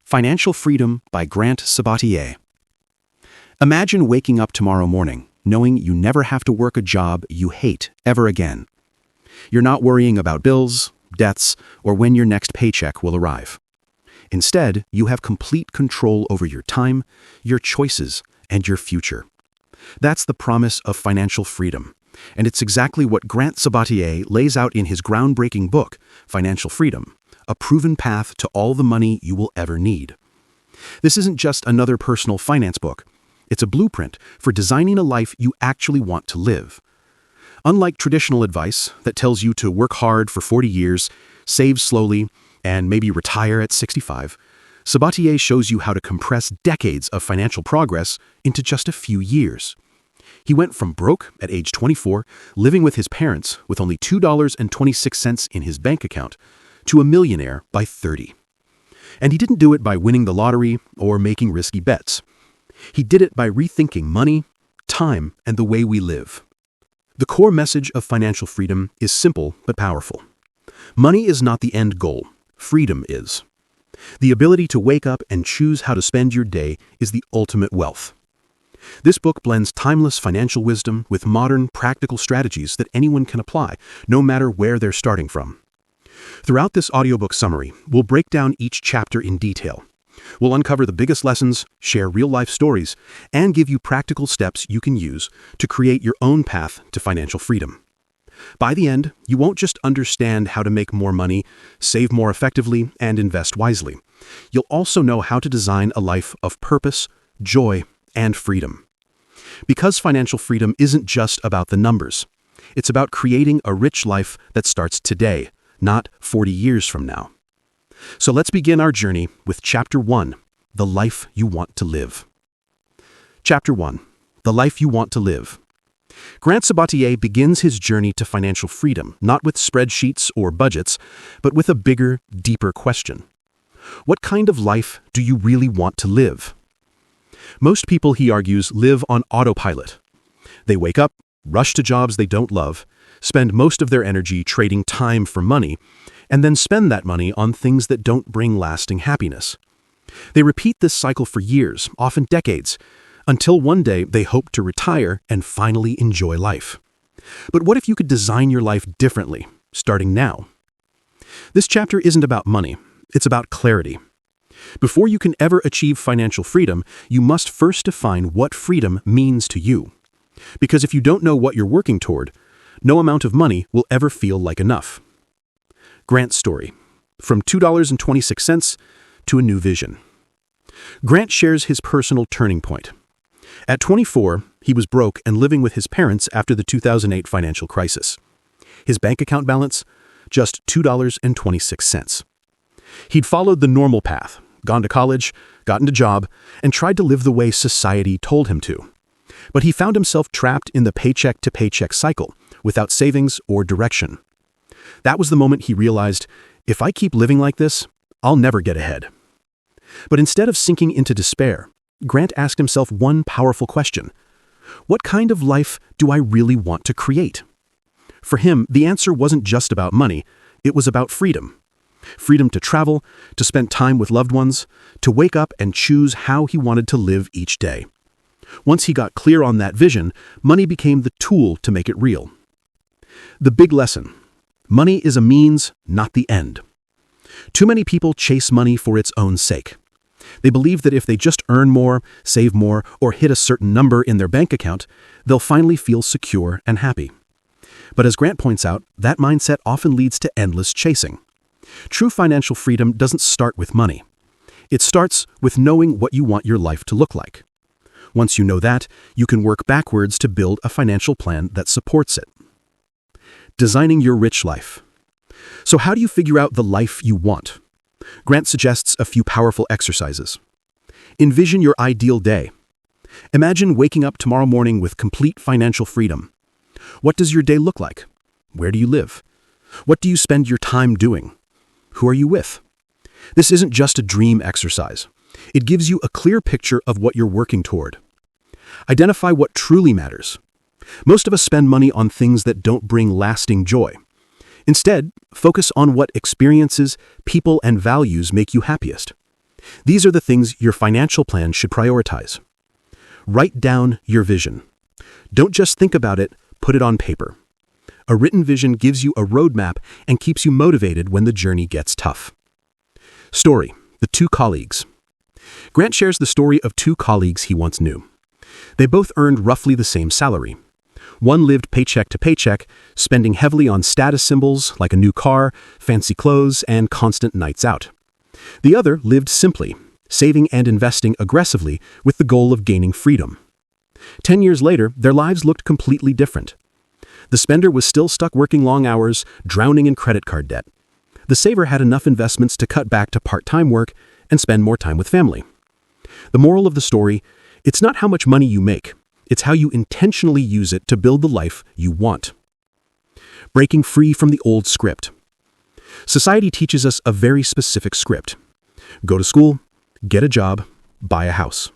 Financial Freedom by Grant Sabatier. Imagine waking up tomorrow morning, knowing you never have to work a job you hate ever again. You're not worrying about bills, debts, or when your next paycheck will arrive. Instead, you have complete control over your time, your choices, and your future. That's the promise of financial freedom, and it's exactly what Grant Sabatier lays out in his groundbreaking book, Financial Freedom, a proven path to all the money you will ever need. This isn't just another personal finance book. It's a blueprint for designing a life you actually want to live. Unlike traditional advice that tells you to work hard for 40 years, save slowly, and maybe retire at 65, Sabatier shows you how to compress decades of financial progress into just a few years. He went from broke at age 24, living with his parents with only $2.26 in his bank account, to a millionaire by 30. And he didn't do it by winning the lottery or making risky bets. He did it by rethinking money, time, and the way we live. The core message of financial freedom is simple but powerful. Money is not the end goal. Freedom is. The ability to wake up and choose how to spend your day is the ultimate wealth. This book blends timeless financial wisdom with modern, practical strategies that anyone can apply, no matter where they're starting from. Throughout this audiobook summary, we'll break down each chapter in detail. We'll uncover the biggest lessons, share real-life stories, and give you practical steps you can use to create your own path to financial freedom. By the end, you won't just understand how to make more money, save more effectively, and invest wisely. You'll also know how to design a life of purpose, joy, and freedom. Because financial freedom isn't just about the numbers. It's about creating a rich life that starts today, not 40 years from now. So let's begin our journey with Chapter 1, The Life You Want to Live. Chapter 1, The Life You Want to Live. Grant Sabatier begins his journey to financial freedom, not with spreadsheets or budgets, but with a bigger, deeper question. What kind of life do you really want to live? Most people, he argues, live on autopilot. They wake up, rush to jobs they don't love, spend most of their energy trading time for money, and then spend that money on things that don't bring lasting happiness. They repeat this cycle for years, often decades, until one day they hope to retire and finally enjoy life. But what if you could design your life differently, starting now? This chapter isn't about money, it's about clarity. Before you can ever achieve financial freedom, you must first define what freedom means to you. Because if you don't know what you're working toward, no amount of money will ever feel like enough. Grant's story, from $2.26 to a new vision. Grant shares his personal turning point. At 24, he was broke and living with his parents after the 2008 financial crisis. His bank account balance, just $2.26. He'd followed the normal path, gone to college, gotten a job, and tried to live the way society told him to. But he found himself trapped in the paycheck-to-paycheck cycle, without savings or direction. That was the moment he realized, if I keep living like this, I'll never get ahead. But instead of sinking into despair, Grant asked himself one powerful question. What kind of life do I really want to create? For him, the answer wasn't just about money, it was about freedom. Freedom to travel, to spend time with loved ones, to wake up and choose how he wanted to live each day. Once he got clear on that vision, money became the tool to make it real. The big lesson: money is a means, not the end. Too many people chase money for its own sake. They believe that if they just earn more, save more, or hit a certain number in their bank account, they'll finally feel secure and happy. But as Grant points out, that mindset often leads to endless chasing. True financial freedom doesn't start with money. It starts with knowing what you want your life to look like. Once you know that, you can work backwards to build a financial plan that supports it. Designing your rich life. So how do you figure out the life you want? Grant suggests a few powerful exercises. Envision your ideal day. Imagine waking up tomorrow morning with complete financial freedom. What does your day look like? Where do you live? What do you spend your time doing? Who are you with? This isn't just a dream exercise. It gives you a clear picture of what you're working toward. Identify what truly matters. Most of us spend money on things that don't bring lasting joy. Instead, focus on what experiences, people, and values make you happiest. These are the things your financial plan should prioritize. Write down your vision. Don't just think about it, put it on paper. A written vision gives you a roadmap and keeps you motivated when the journey gets tough. Story: The Two Colleagues. Grant shares the story of two colleagues he once knew. They both earned roughly the same salary. One lived paycheck to paycheck, spending heavily on status symbols like a new car, fancy clothes, and constant nights out. The other lived simply, saving and investing aggressively with the goal of gaining freedom. 10 years later, their lives looked completely different. The spender was still stuck working long hours, drowning in credit card debt. The saver had enough investments to cut back to part-time work and spend more time with family. The moral of the story: it's not how much money you make, it's how you intentionally use it to build the life you want. Breaking free from the old script. Society teaches us a very specific script. Go to school, get a job, buy a house.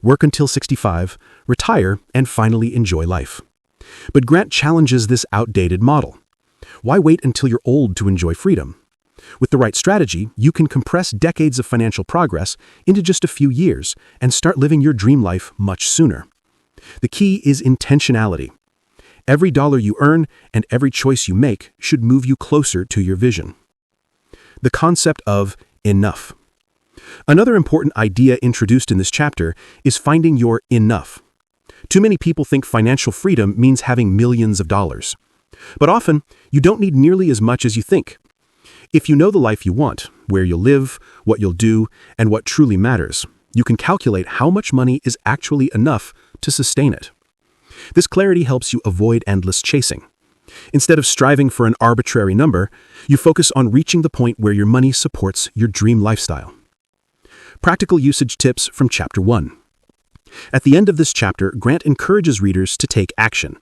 Work until 65, retire, and finally enjoy life. But Grant challenges this outdated model. Why wait until you're old to enjoy freedom? With the right strategy, you can compress decades of financial progress into just a few years and start living your dream life much sooner. The key is intentionality. Every dollar you earn and every choice you make should move you closer to your vision. The concept of enough. Another important idea introduced in this chapter is finding your enough. Too many people think financial freedom means having millions of dollars. But often, you don't need nearly as much as you think. If you know the life you want, where you'll live, what you'll do, and what truly matters, you can calculate how much money is actually enough to sustain it. This clarity helps you avoid endless chasing. Instead of striving for an arbitrary number, you focus on reaching the point where your money supports your dream lifestyle. Practical usage tips from Chapter 1. At the end of this chapter, Grant encourages readers to take action.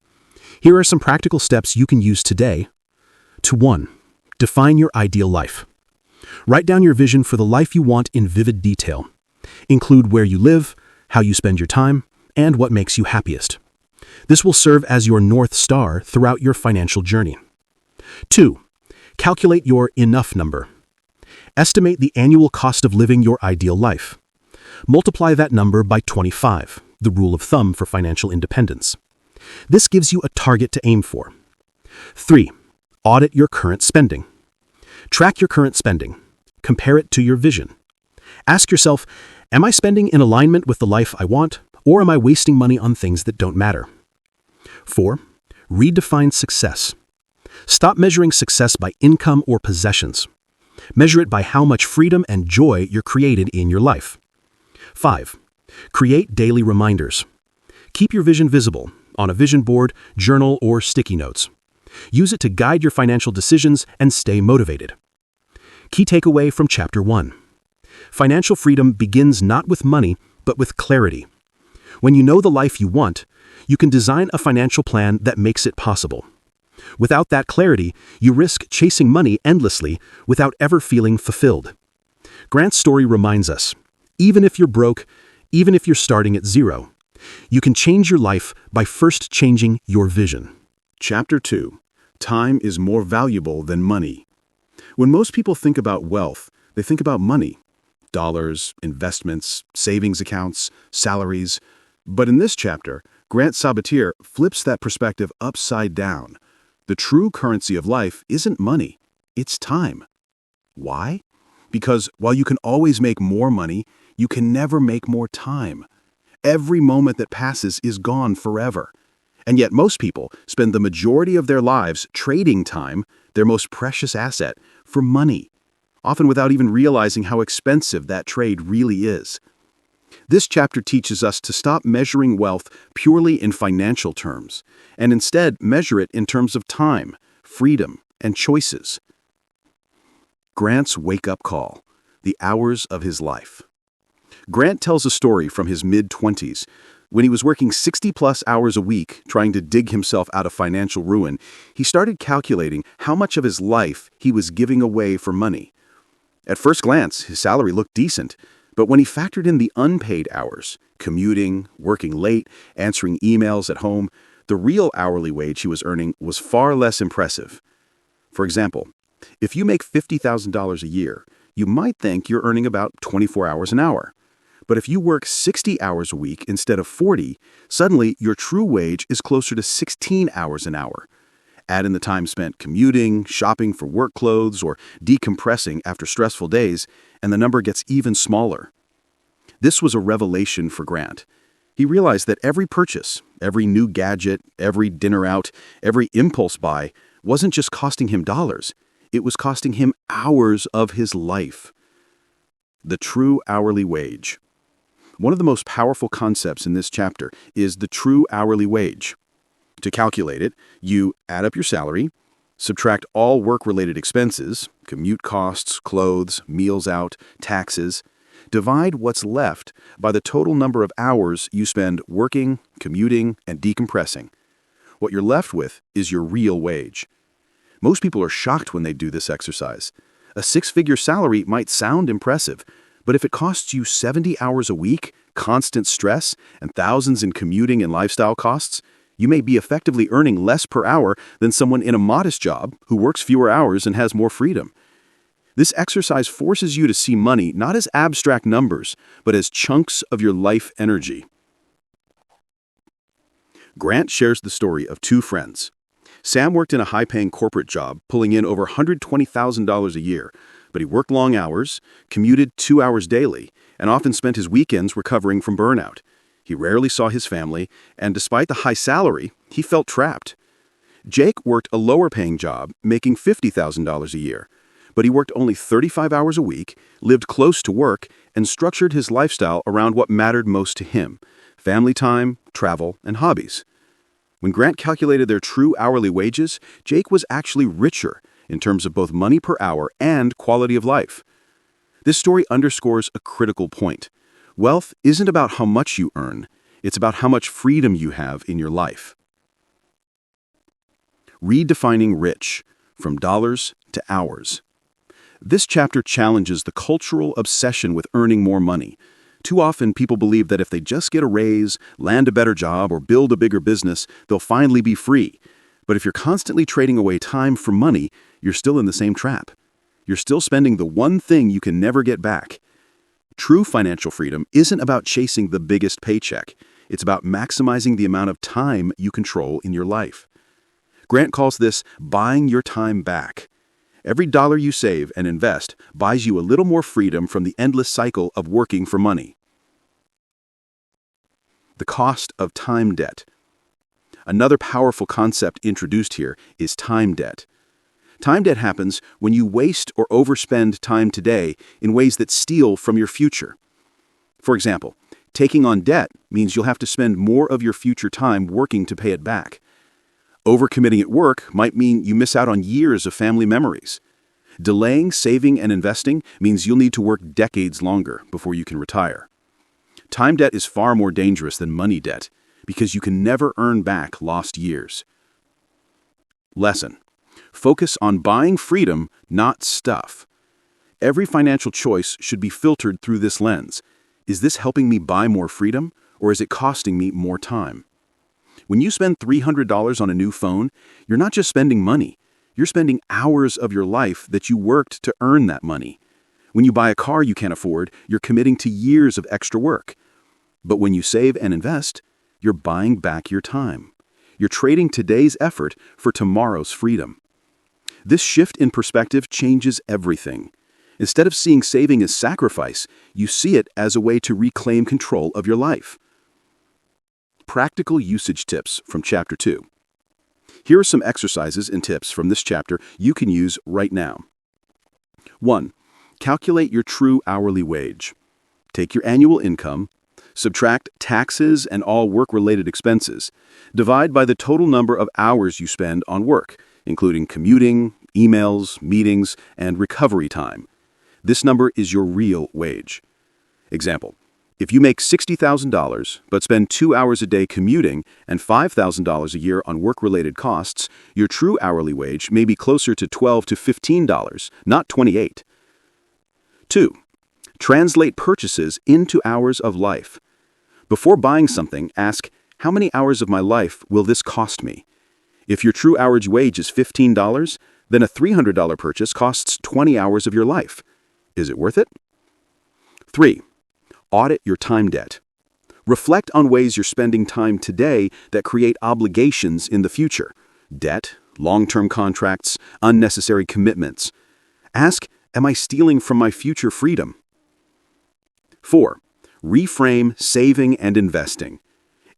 Here are some practical steps you can use today. 1. Define your ideal life. Write down your vision for the life you want in vivid detail. Include where you live, how you spend your time, and what makes you happiest. This will serve as your North Star throughout your financial journey. 2. Calculate your enough number. Estimate the annual cost of living your ideal life. Multiply that number by 25, the rule of thumb for financial independence. This gives you a target to aim for. 3. Audit your current spending. Track your current spending. Compare it to your vision. Ask yourself, am I spending in alignment with the life I want, or am I wasting money on things that don't matter? 4. Redefine success. Stop measuring success by income or possessions. Measure it by how much freedom and joy you're created in your life. 5. Create daily reminders. Keep your vision visible on a vision board, journal, or sticky notes. Use it to guide your financial decisions and stay motivated. Key takeaway from Chapter 1. Financial freedom begins not with money, but with clarity. When you know the life you want, you can design a financial plan that makes it possible. Without that clarity, you risk chasing money endlessly without ever feeling fulfilled. Grant's story reminds us, even if you're broke, even if you're starting at zero, you can change your life by first changing your vision. Chapter 2. Time is more valuable than money. When most people think about wealth, they think about money. Dollars, investments, savings accounts, salaries. But in this chapter, Grant Sabatier flips that perspective upside down. The true currency of life isn't money, it's time. Why? Because while you can always make more money, you can never make more time. Every moment that passes is gone forever. And yet most people spend the majority of their lives trading time, their most precious asset, for money, often without even realizing how expensive that trade really is. This chapter teaches us to stop measuring wealth purely in financial terms, and instead measure it in terms of time, freedom, and choices. Grant's wake-up call, the hours of his life. Grant tells a story from his mid-20s. When he was working 60-plus hours a week trying to dig himself out of financial ruin, he started calculating how much of his life he was giving away for money. At first glance, his salary looked decent, but when he factored in the unpaid hours, commuting, working late, answering emails at home, the real hourly wage he was earning was far less impressive. For example, if you make $50,000 a year, you might think you're earning about 24 hours an hour. But if you work 60 hours a week instead of 40, suddenly your true wage is closer to 16 hours an hour. Add in the time spent commuting, shopping for work clothes, or decompressing after stressful days, and the number gets even smaller. This was a revelation for Grant. He realized that every purchase, every new gadget, every dinner out, every impulse buy wasn't just costing him dollars. It was costing him hours of his life. The true hourly wage. One of the most powerful concepts in this chapter is the true hourly wage. To calculate it, you add up your salary, subtract all work-related expenses, commute costs, clothes, meals out, taxes, divide what's left by the total number of hours you spend working, commuting, and decompressing. What you're left with is your real wage. Most people are shocked when they do this exercise. A six-figure salary might sound impressive, but if it costs you 70 hours a week, constant stress, and thousands in commuting and lifestyle costs, you may be effectively earning less per hour than someone in a modest job who works fewer hours and has more freedom. This exercise forces you to see money not as abstract numbers, but as chunks of your life energy. Grant shares the story of two friends. Sam worked in a high-paying corporate job, pulling in over $120,000 a year, but he worked long hours, commuted 2 hours daily, and often spent his weekends recovering from burnout. He rarely saw his family, and despite the high salary, he felt trapped. Jake worked a lower-paying job, making $50,000 a year, but he worked only 35 hours a week, lived close to work, and structured his lifestyle around what mattered most to him: family time, travel, and hobbies. When Grant calculated their true hourly wages, Jake was actually richer in terms of both money per hour and quality of life. This story underscores a critical point. Wealth isn't about how much you earn, it's about how much freedom you have in your life. Redefining rich, from dollars to hours. This chapter challenges the cultural obsession with earning more money. Too often, people believe that if they just get a raise, land a better job, or build a bigger business, they'll finally be free. But if you're constantly trading away time for money, you're still in the same trap. You're still spending the one thing you can never get back. True financial freedom isn't about chasing the biggest paycheck. It's about maximizing the amount of time you control in your life. Grant calls this buying your time back. Every dollar you save and invest buys you a little more freedom from the endless cycle of working for money. The cost of time debt. Another powerful concept introduced here is time debt. Time debt happens when you waste or overspend time today in ways that steal from your future. For example, taking on debt means you'll have to spend more of your future time working to pay it back. Overcommitting at work might mean you miss out on years of family memories. Delaying saving and investing means you'll need to work decades longer before you can retire. Time debt is far more dangerous than money debt because you can never earn back lost years. Lesson: focus on buying freedom, not stuff. Every financial choice should be filtered through this lens. Is this helping me buy more freedom, or is it costing me more time? When you spend $300 on a new phone, you're not just spending money. You're spending hours of your life that you worked to earn that money. When you buy a car you can't afford, you're committing to years of extra work. But when you save and invest, you're buying back your time. You're trading today's effort for tomorrow's freedom. This shift in perspective changes everything. Instead of seeing saving as sacrifice, you see it as a way to reclaim control of your life. Practical usage tips from Chapter 2. Here are some exercises and tips from this chapter you can use right now. 1. Calculate your true hourly wage. Take your annual income, subtract taxes and all work-related expenses, divide by the total number of hours you spend on work, including commuting, emails, meetings, and recovery time. This number is your real wage. Example: if you make $60,000 but spend 2 hours a day commuting and $5,000 a year on work-related costs, your true hourly wage may be closer to $12 to $15, not $28. 2. Translate purchases into hours of life. Before buying something, ask, how many hours of my life will this cost me? If your true average wage is $15, then a $300 purchase costs 20 hours of your life. Is it worth it? 3. Audit your time debt. Reflect on ways you're spending time today that create obligations in the future. Debt, long-term contracts, unnecessary commitments. Ask, am I stealing from my future freedom? 4. Reframe saving and investing.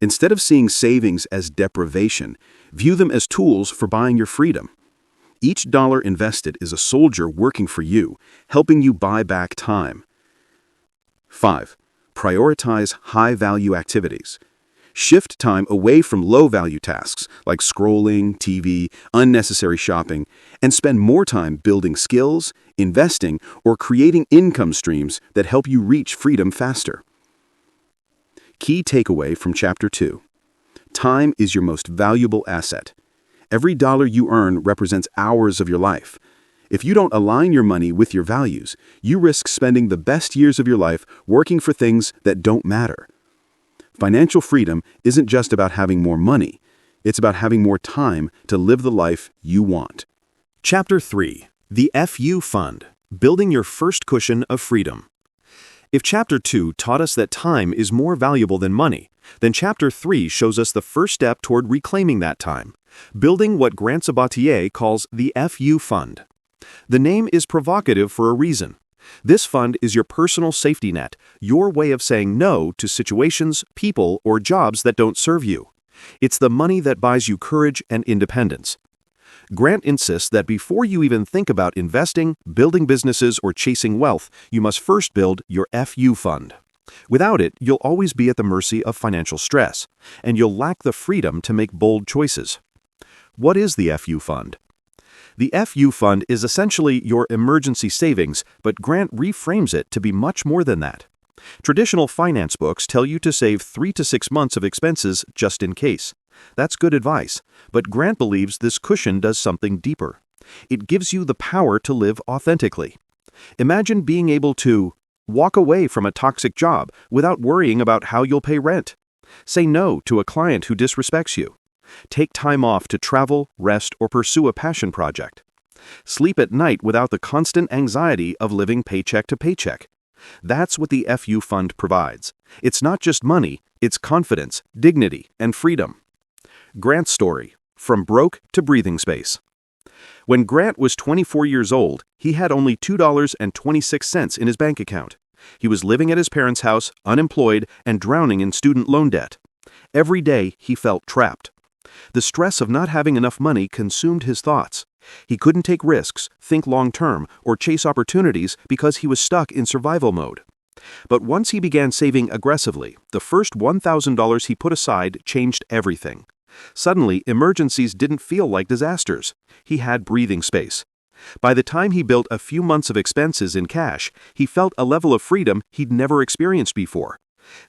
Instead of seeing savings as deprivation, view them as tools for buying your freedom. Each dollar invested is a soldier working for you, helping you buy back time. 5. Prioritize high-value activities. Shift time away from low-value tasks like scrolling, TV, unnecessary shopping, and spend more time building skills, investing, or creating income streams that help you reach freedom faster. Key takeaway from Chapter 2. Time is your most valuable asset. Every dollar you earn represents hours of your life. If you don't align your money with your values, you risk spending the best years of your life working for things that don't matter. Financial freedom isn't just about having more money. It's about having more time to live the life you want. Chapter 3. The FU Fund. Building your first cushion of freedom. If Chapter 2 taught us that time is more valuable than money, then Chapter 3 shows us the first step toward reclaiming that time, building what Grant Sabatier calls the FU Fund. The name is provocative for a reason. This fund is your personal safety net, your way of saying no to situations, people, or jobs that don't serve you. It's the money that buys you courage and independence. Grant insists that before you even think about investing, building businesses, or chasing wealth, you must first build your FU fund. Without it, you'll always be at the mercy of financial stress, and you'll lack the freedom to make bold choices. What is the FU fund? The FU fund is essentially your emergency savings, but Grant reframes it to be much more than that. Traditional finance books tell you to save 3 to 6 months of expenses just in case. That's good advice, but Grant believes this cushion does something deeper. It gives you the power to live authentically. Imagine being able to walk away from a toxic job without worrying about how you'll pay rent. Say no to a client who disrespects you. Take time off to travel, rest, or pursue a passion project. Sleep at night without the constant anxiety of living paycheck to paycheck. That's what the FU Fund provides. It's not just money, it's confidence, dignity, and freedom. Grant's story, from broke to breathing space. When Grant was 24 years old, he had only $2.26 in his bank account. He was living at his parents' house, unemployed, and drowning in student loan debt. Every day, he felt trapped. The stress of not having enough money consumed his thoughts. He couldn't take risks, think long-term, or chase opportunities because he was stuck in survival mode. But once he began saving aggressively, the first $1,000 he put aside changed everything. Suddenly, emergencies didn't feel like disasters. He had breathing space. By the time he built a few months of expenses in cash, he felt a level of freedom he'd never experienced before.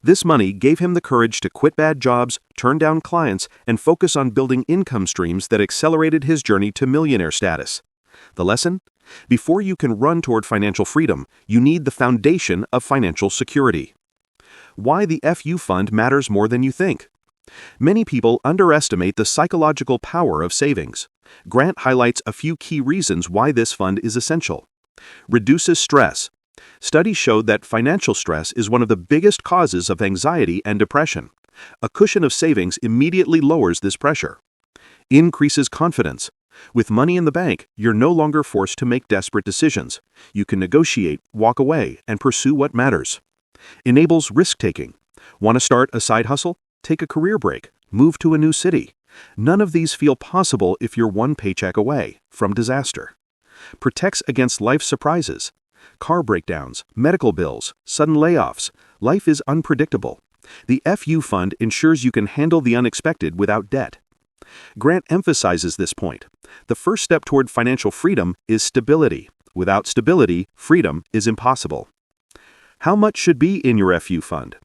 This money gave him the courage to quit bad jobs, turn down clients, and focus on building income streams that accelerated his journey to millionaire status. The lesson? Before you can run toward financial freedom, you need the foundation of financial security. Why the FU Fund matters more than you think. Many people underestimate the psychological power of savings. Grant highlights a few key reasons why this fund is essential. Reduces stress. Studies showed that financial stress is one of the biggest causes of anxiety and depression. A cushion of savings immediately lowers this pressure. Increases confidence. With money in the bank, you're no longer forced to make desperate decisions. You can negotiate, walk away, and pursue what matters. Enables risk-taking. Want to start a side hustle? Take a career break. Move to a new city. None of these feel possible if you're one paycheck away from disaster. Protects against life surprises. Car breakdowns, medical bills, sudden layoffs. Life is unpredictable. The FU Fund ensures you can handle the unexpected without debt. Grant emphasizes this point. The first step toward financial freedom is stability. Without stability, freedom is impossible. How much should be in your FU Fund?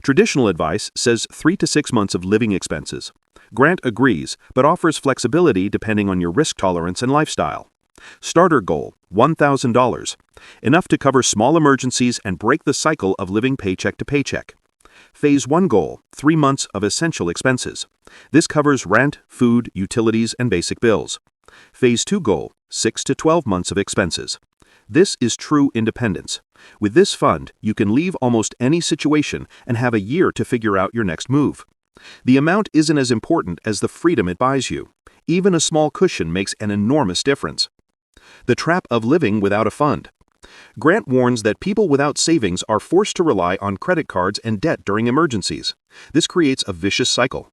Traditional advice says 3 to 6 months of living expenses. Grant agrees, but offers flexibility depending on your risk tolerance and lifestyle. Starter goal, $1,000. Enough to cover small emergencies and break the cycle of living paycheck to paycheck. Phase 1 goal, 3 months of essential expenses. This covers rent, food, utilities, and basic bills. Phase 2 goal, 6 to 12 months of expenses. This is true independence. With this fund, you can leave almost any situation and have a year to figure out your next move. The amount isn't as important as the freedom it buys you. Even a small cushion makes an enormous difference. The trap of living without a fund. Grant warns that people without savings are forced to rely on credit cards and debt during emergencies. This creates a vicious cycle.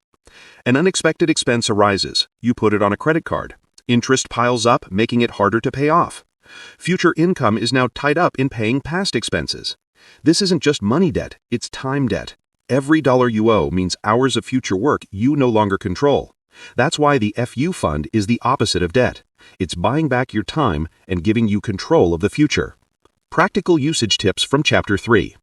An unexpected expense arises. You put it on a credit card. Interest piles up, making it harder to pay off. Future income is now tied up in paying past expenses. This isn't just money debt, it's time debt. Every dollar you owe means hours of future work you no longer control. That's why the FU fund is the opposite of debt. It's buying back your time and giving you control of the future. Practical usage tips from Chapter 3.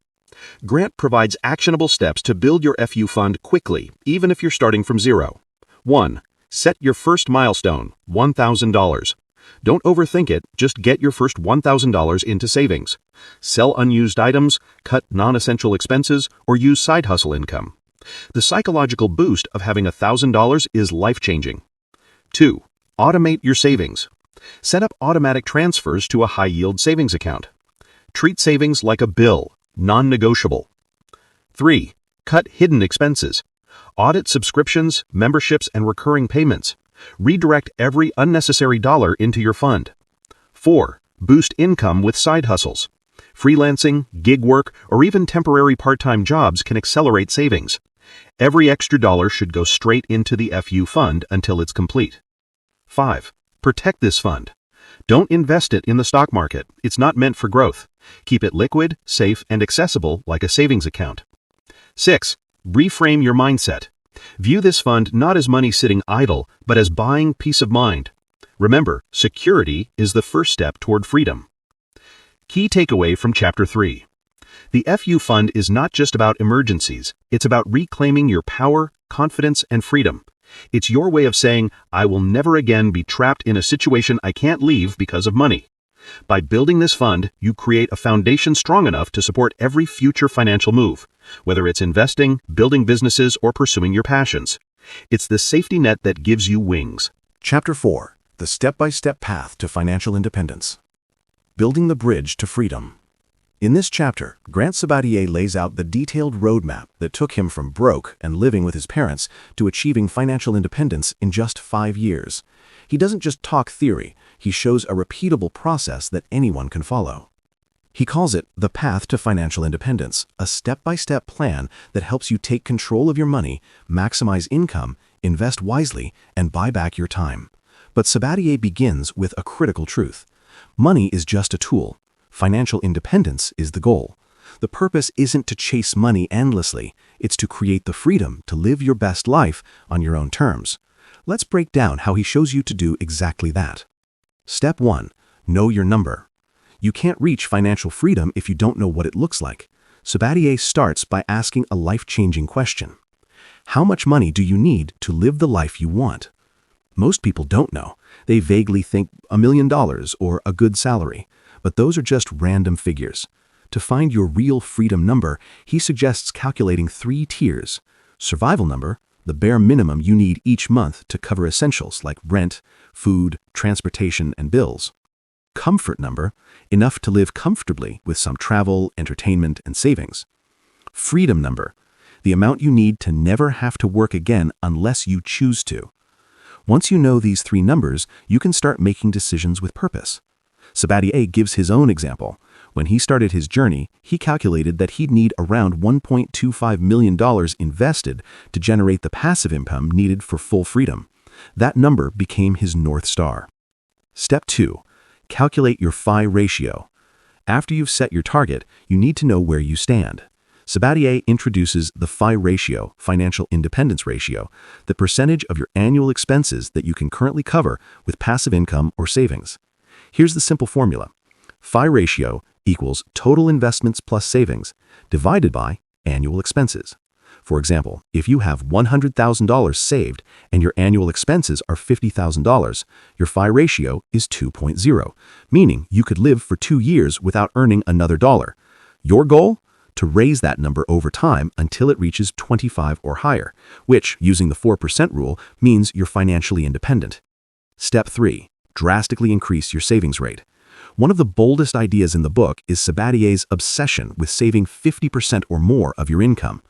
Grant provides actionable steps to build your FU fund quickly, even if you're starting from zero. 1. Set your first milestone, $1,000. Don't overthink it, just get your first $1,000 into savings. Sell unused items, cut non-essential expenses, or use side hustle income. The psychological boost of having $1,000 is life-changing. 2. Automate your savings. Set up automatic transfers to a high-yield savings account. Treat savings like a bill, non-negotiable. 3. Cut hidden expenses. Audit subscriptions, memberships, and recurring payments. Redirect every unnecessary dollar into your fund. 4. Boost income with side hustles. Freelancing, gig work, or even temporary part-time jobs can accelerate savings. Every extra dollar should go straight into the FU fund until it's complete. 5. Protect this fund. Don't invest it in the stock market. It's not meant for growth. Keep it liquid, safe, and accessible like a savings account. 6. Reframe your mindset. View this fund not as money sitting idle, but as buying peace of mind. Remember, security is the first step toward freedom. Key takeaway from Chapter 3. The FU fund is not just about emergencies. It's about reclaiming your power, confidence, and freedom. It's your way of saying, I will never again be trapped in a situation I can't leave because of money. By building this fund, you create a foundation strong enough to support every future financial move, whether it's investing, building businesses, or pursuing your passions. It's the safety net that gives you wings. Chapter 4. The Step-by-Step Path to Financial Independence. Building the Bridge to Freedom. In this chapter, Grant Sabatier lays out the detailed roadmap that took him from broke and living with his parents to achieving financial independence in just 5 years. He doesn't just talk theory, he shows a repeatable process that anyone can follow. He calls it the path to financial independence, a step-by-step plan that helps you take control of your money, maximize income, invest wisely, and buy back your time. But Sabatier begins with a critical truth. Money is just a tool. Financial independence is the goal. The purpose isn't to chase money endlessly, it's to create the freedom to live your best life on your own terms. Let's break down how he shows you to do exactly that. Step 1. Know your number. You can't reach financial freedom if you don't know what it looks like. Sabatier starts by asking a life-changing question. How much money do you need to live the life you want? Most people don't know. They vaguely think $1 million or a good salary. But those are just random figures. To find your real freedom number, he suggests calculating 3 tiers. Survival number, the bare minimum you need each month to cover essentials like rent, food, transportation, and bills. Comfort number, enough to live comfortably with some travel, entertainment, and savings. Freedom number, the amount you need to never have to work again unless you choose to. Once you know these 3 numbers, you can start making decisions with purpose. Sabatier gives his own example. When he started his journey, he calculated that he'd need around $1.25 million invested to generate the passive income needed for full freedom. That number became his North Star. Step 2. Calculate your FI ratio. After you've set your target, you need to know where you stand. Sabatier introduces the FI ratio, financial independence ratio, the percentage of your annual expenses that you can currently cover with passive income or savings. Here's the simple formula. FI ratio equals total investments plus savings divided by annual expenses. For example, if you have $100,000 saved and your annual expenses are $50,000, your FI ratio is 2.0, meaning you could live for 2 years without earning another dollar. Your goal? To raise that number over time until it reaches 25 or higher, which, using the 4% rule, means you're financially independent. Step 3. Drastically increase your savings rate. One of the boldest ideas in the book is Sabatier's obsession with saving 50% or more of your income.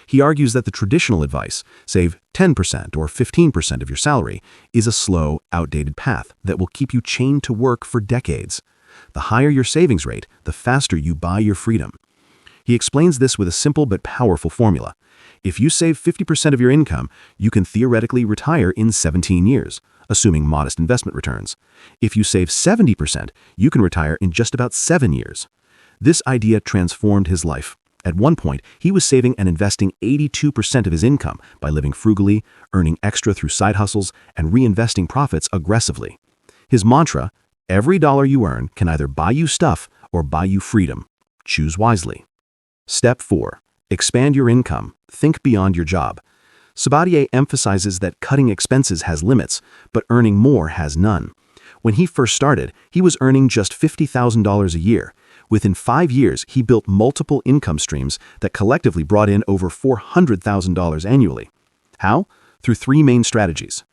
He argues that the traditional advice, save 10% or 15% of your salary, is a slow, outdated path that will keep you chained to work for decades. The higher your savings rate, the faster you buy your freedom. He explains this with a simple but powerful formula. If you save 50% of your income, you can theoretically retire in 17 years, assuming modest investment returns. If you save 70%, you can retire in just about 7 years. This idea transformed his life. At one point, he was saving and investing 82% of his income by living frugally, earning extra through side hustles, and reinvesting profits aggressively. His mantra, every dollar you earn can either buy you stuff or buy you freedom. Choose wisely. Step 4. Expand your income. Think beyond your job. Sabatier emphasizes that cutting expenses has limits, but earning more has none. When he first started, he was earning just $50,000 a year. Within 5 years, he built multiple income streams that collectively brought in over $400,000 annually. How? Through 3 main strategies.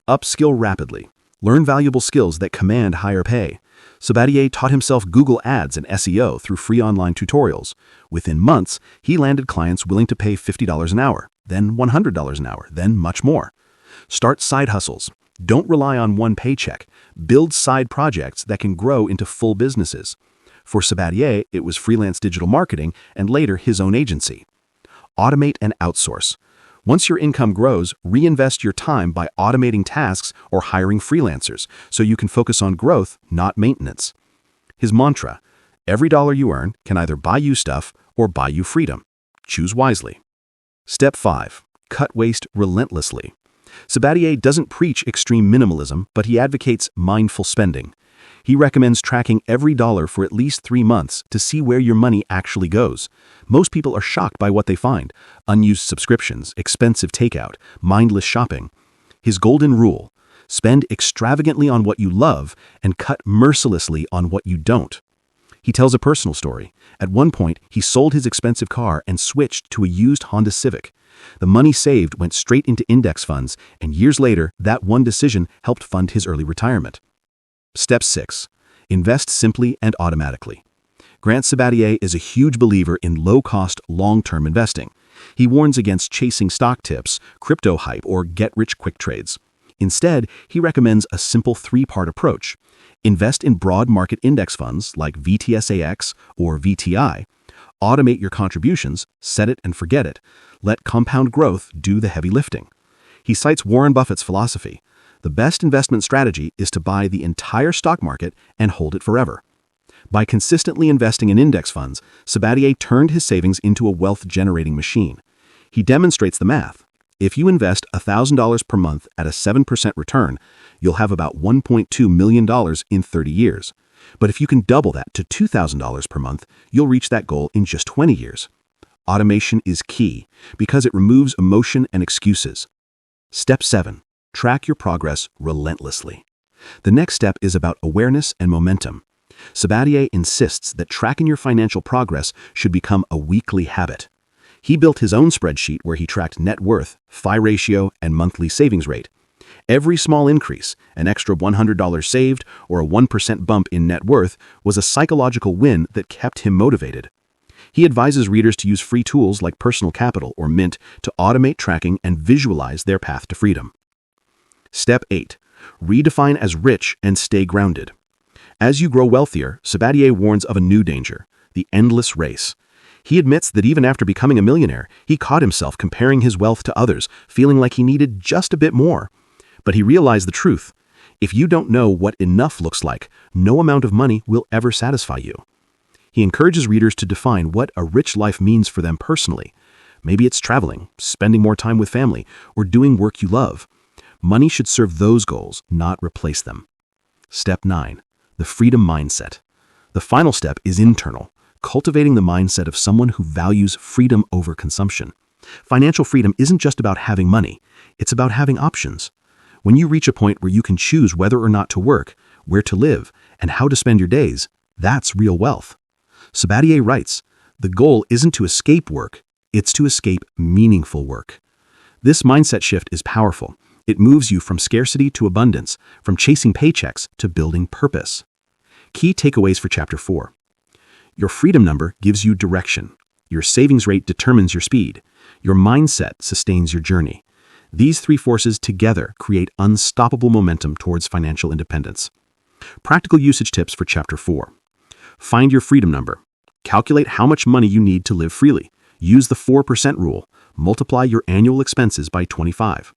Upskill rapidly. Learn valuable skills that command higher pay. Sabatier taught himself Google Ads and SEO through free online tutorials. Within months, he landed clients willing to pay $50 an hour, then $100 an hour, then much more. Start side hustles. Don't rely on one paycheck. Build side projects that can grow into full businesses. For Sabatier, it was freelance digital marketing and later his own agency. Automate and outsource. Once your income grows, reinvest your time by automating tasks or hiring freelancers so you can focus on growth, not maintenance. His mantra, every dollar you earn can either buy you stuff or buy you freedom. Choose wisely. Step 5. Cut waste relentlessly. Sabatier doesn't preach extreme minimalism, but he advocates mindful spending. He recommends tracking every dollar for at least 3 months to see where your money actually goes. Most people are shocked by what they find: unused subscriptions, expensive takeout, mindless shopping. His golden rule: spend extravagantly on what you love and cut mercilessly on what you don't. He tells a personal story. At one point, he sold his expensive car and switched to a used Honda Civic. The money saved went straight into index funds, and years later, that one decision helped fund his early retirement. Step 6. Invest simply and automatically. Grant Sabatier is a huge believer in low-cost, long-term investing. He warns against chasing stock tips, crypto hype, or get-rich-quick trades. Instead, he recommends a simple 3-part approach. Invest in broad market index funds like VTSAX or VTI. Automate your contributions, set it and forget it. Let compound growth do the heavy lifting. He cites Warren Buffett's philosophy: the best investment strategy is to buy the entire stock market and hold it forever. By consistently investing in index funds, Sabatier turned his savings into a wealth-generating machine. He demonstrates the math. If you invest $1,000 per month at a 7% return, you'll have about $1.2 million in 30 years. But if you can double that to $2,000 per month, you'll reach that goal in just 20 years. Automation is key because it removes emotion and excuses. Step 7. Track your progress relentlessly. The next step is about awareness and momentum. Sabatier insists that tracking your financial progress should become a weekly habit. He built his own spreadsheet where he tracked net worth, FI ratio, and monthly savings rate. Every small increase, an extra $100 saved, or a 1% bump in net worth, was a psychological win that kept him motivated. He advises readers to use free tools like Personal Capital or Mint to automate tracking and visualize their path to freedom. Step 8. Redefine as rich and stay grounded. As you grow wealthier, Sabatier warns of a new danger: the endless race. He admits that even after becoming a millionaire, he caught himself comparing his wealth to others, feeling like he needed just a bit more. But he realized the truth. If you don't know what enough looks like, no amount of money will ever satisfy you. He encourages readers to define what a rich life means for them personally. Maybe it's traveling, spending more time with family, or doing work you love. Money should serve those goals, not replace them. Step 9. The freedom mindset. The final step is internal, cultivating the mindset of someone who values freedom over consumption. Financial freedom isn't just about having money, it's about having options. When you reach a point where you can choose whether or not to work, where to live, and how to spend your days, that's real wealth. Sabatier writes, the goal isn't to escape work, it's to escape meaningful work. This mindset shift is powerful. It moves you from scarcity to abundance, from chasing paychecks to building purpose. Key takeaways for Chapter 4. Your freedom number gives you direction. Your savings rate determines your speed. Your mindset sustains your journey. These three forces together create unstoppable momentum towards financial independence. Practical usage tips for Chapter 4. Find your freedom number. Calculate how much money you need to live freely. Use the 4% rule. Multiply your annual expenses by 25.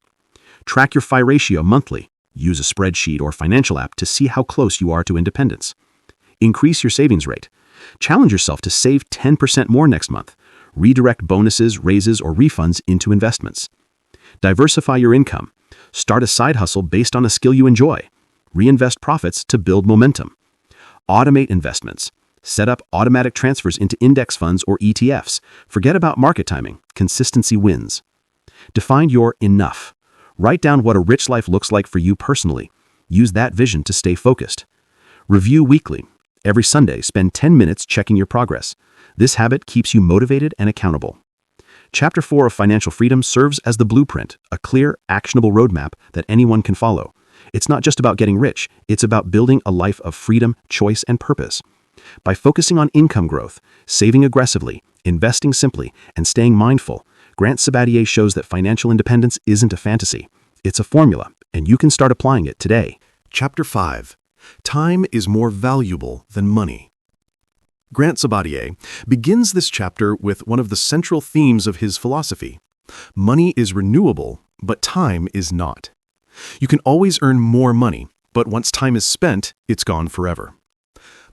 Track your FI ratio monthly. Use a spreadsheet or financial app to see how close you are to independence. Increase your savings rate. Challenge yourself to save 10% more next month. Redirect bonuses, raises, or refunds into investments. Diversify your income. Start a side hustle based on a skill you enjoy. Reinvest profits to build momentum. Automate investments. Set up automatic transfers into index funds or ETFs. Forget about market timing. Consistency wins. Define your enough. Write down what a rich life looks like for you personally. Use that vision to stay focused. Review weekly. Every Sunday, spend 10 minutes checking your progress. This habit keeps you motivated and accountable. Chapter 4 of Financial Freedom serves as the blueprint, a clear, actionable roadmap that anyone can follow. It's not just about getting rich, it's about building a life of freedom, choice, and purpose. By focusing on income growth, saving aggressively, investing simply, and staying mindful, Grant Sabatier shows that financial independence isn't a fantasy. It's a formula, and you can start applying it today. Chapter 5. Time is more valuable than money. Grant Sabatier begins this chapter with one of the central themes of his philosophy. Money is renewable, but time is not. You can always earn more money, but once time is spent, it's gone forever.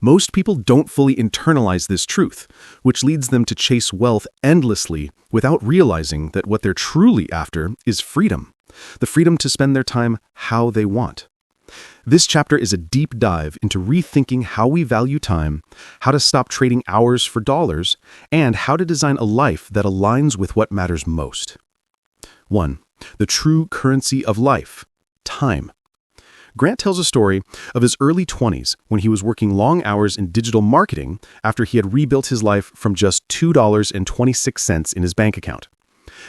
Most people don't fully internalize this truth, which leads them to chase wealth endlessly without realizing that what they're truly after is freedom, the freedom to spend their time how they want. This chapter is a deep dive into rethinking how we value time, how to stop trading hours for dollars, and how to design a life that aligns with what matters most. 1. The true currency of life: time. Grant tells a story of his early 20s when he was working long hours in digital marketing after he had rebuilt his life from just $2.26 in his bank account.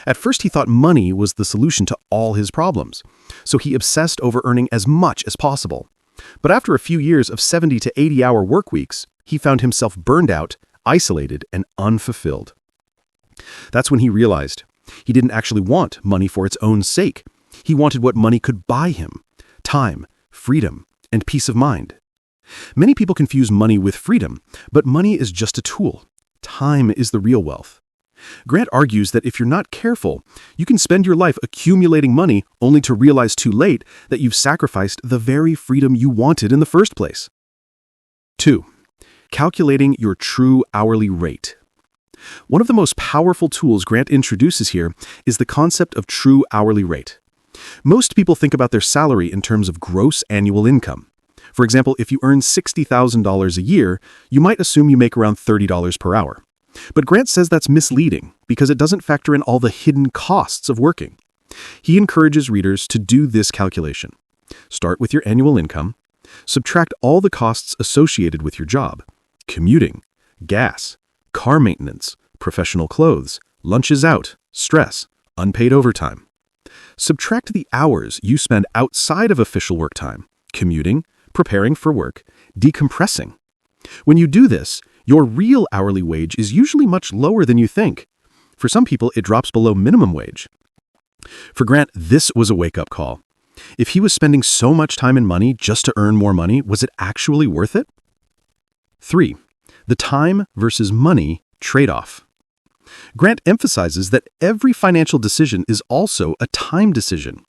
At first, he thought money was the solution to all his problems, so he obsessed over earning as much as possible. But after a few years of 70 to 80-hour work weeks, he found himself burned out, isolated, and unfulfilled. That's when he realized he didn't actually want money for its own sake. He wanted what money could buy him: time, freedom, and peace of mind. Many people confuse money with freedom, but money is just a tool. Time is the real wealth. Grant argues that if you're not careful, you can spend your life accumulating money only to realize too late that you've sacrificed the very freedom you wanted in the first place. 2. Calculating your true hourly rate. One of the most powerful tools Grant introduces here is the concept of true hourly rate. Most people think about their salary in terms of gross annual income. For example, if you earn $60,000 a year, you might assume you make around $30 per hour. But Grant says that's misleading because it doesn't factor in all the hidden costs of working. He encourages readers to do this calculation. Start with your annual income, subtract all the costs associated with your job: commuting, gas, car maintenance, professional clothes, lunches out, stress, unpaid overtime. Subtract the hours you spend outside of official work time: commuting, preparing for work, decompressing. When you do this, your real hourly wage is usually much lower than you think. For some people, it drops below minimum wage. For Grant, this was a wake-up call. If he was spending so much time and money just to earn more money, was it actually worth it? 3. The time versus money trade-off. Grant emphasizes that every financial decision is also a time decision.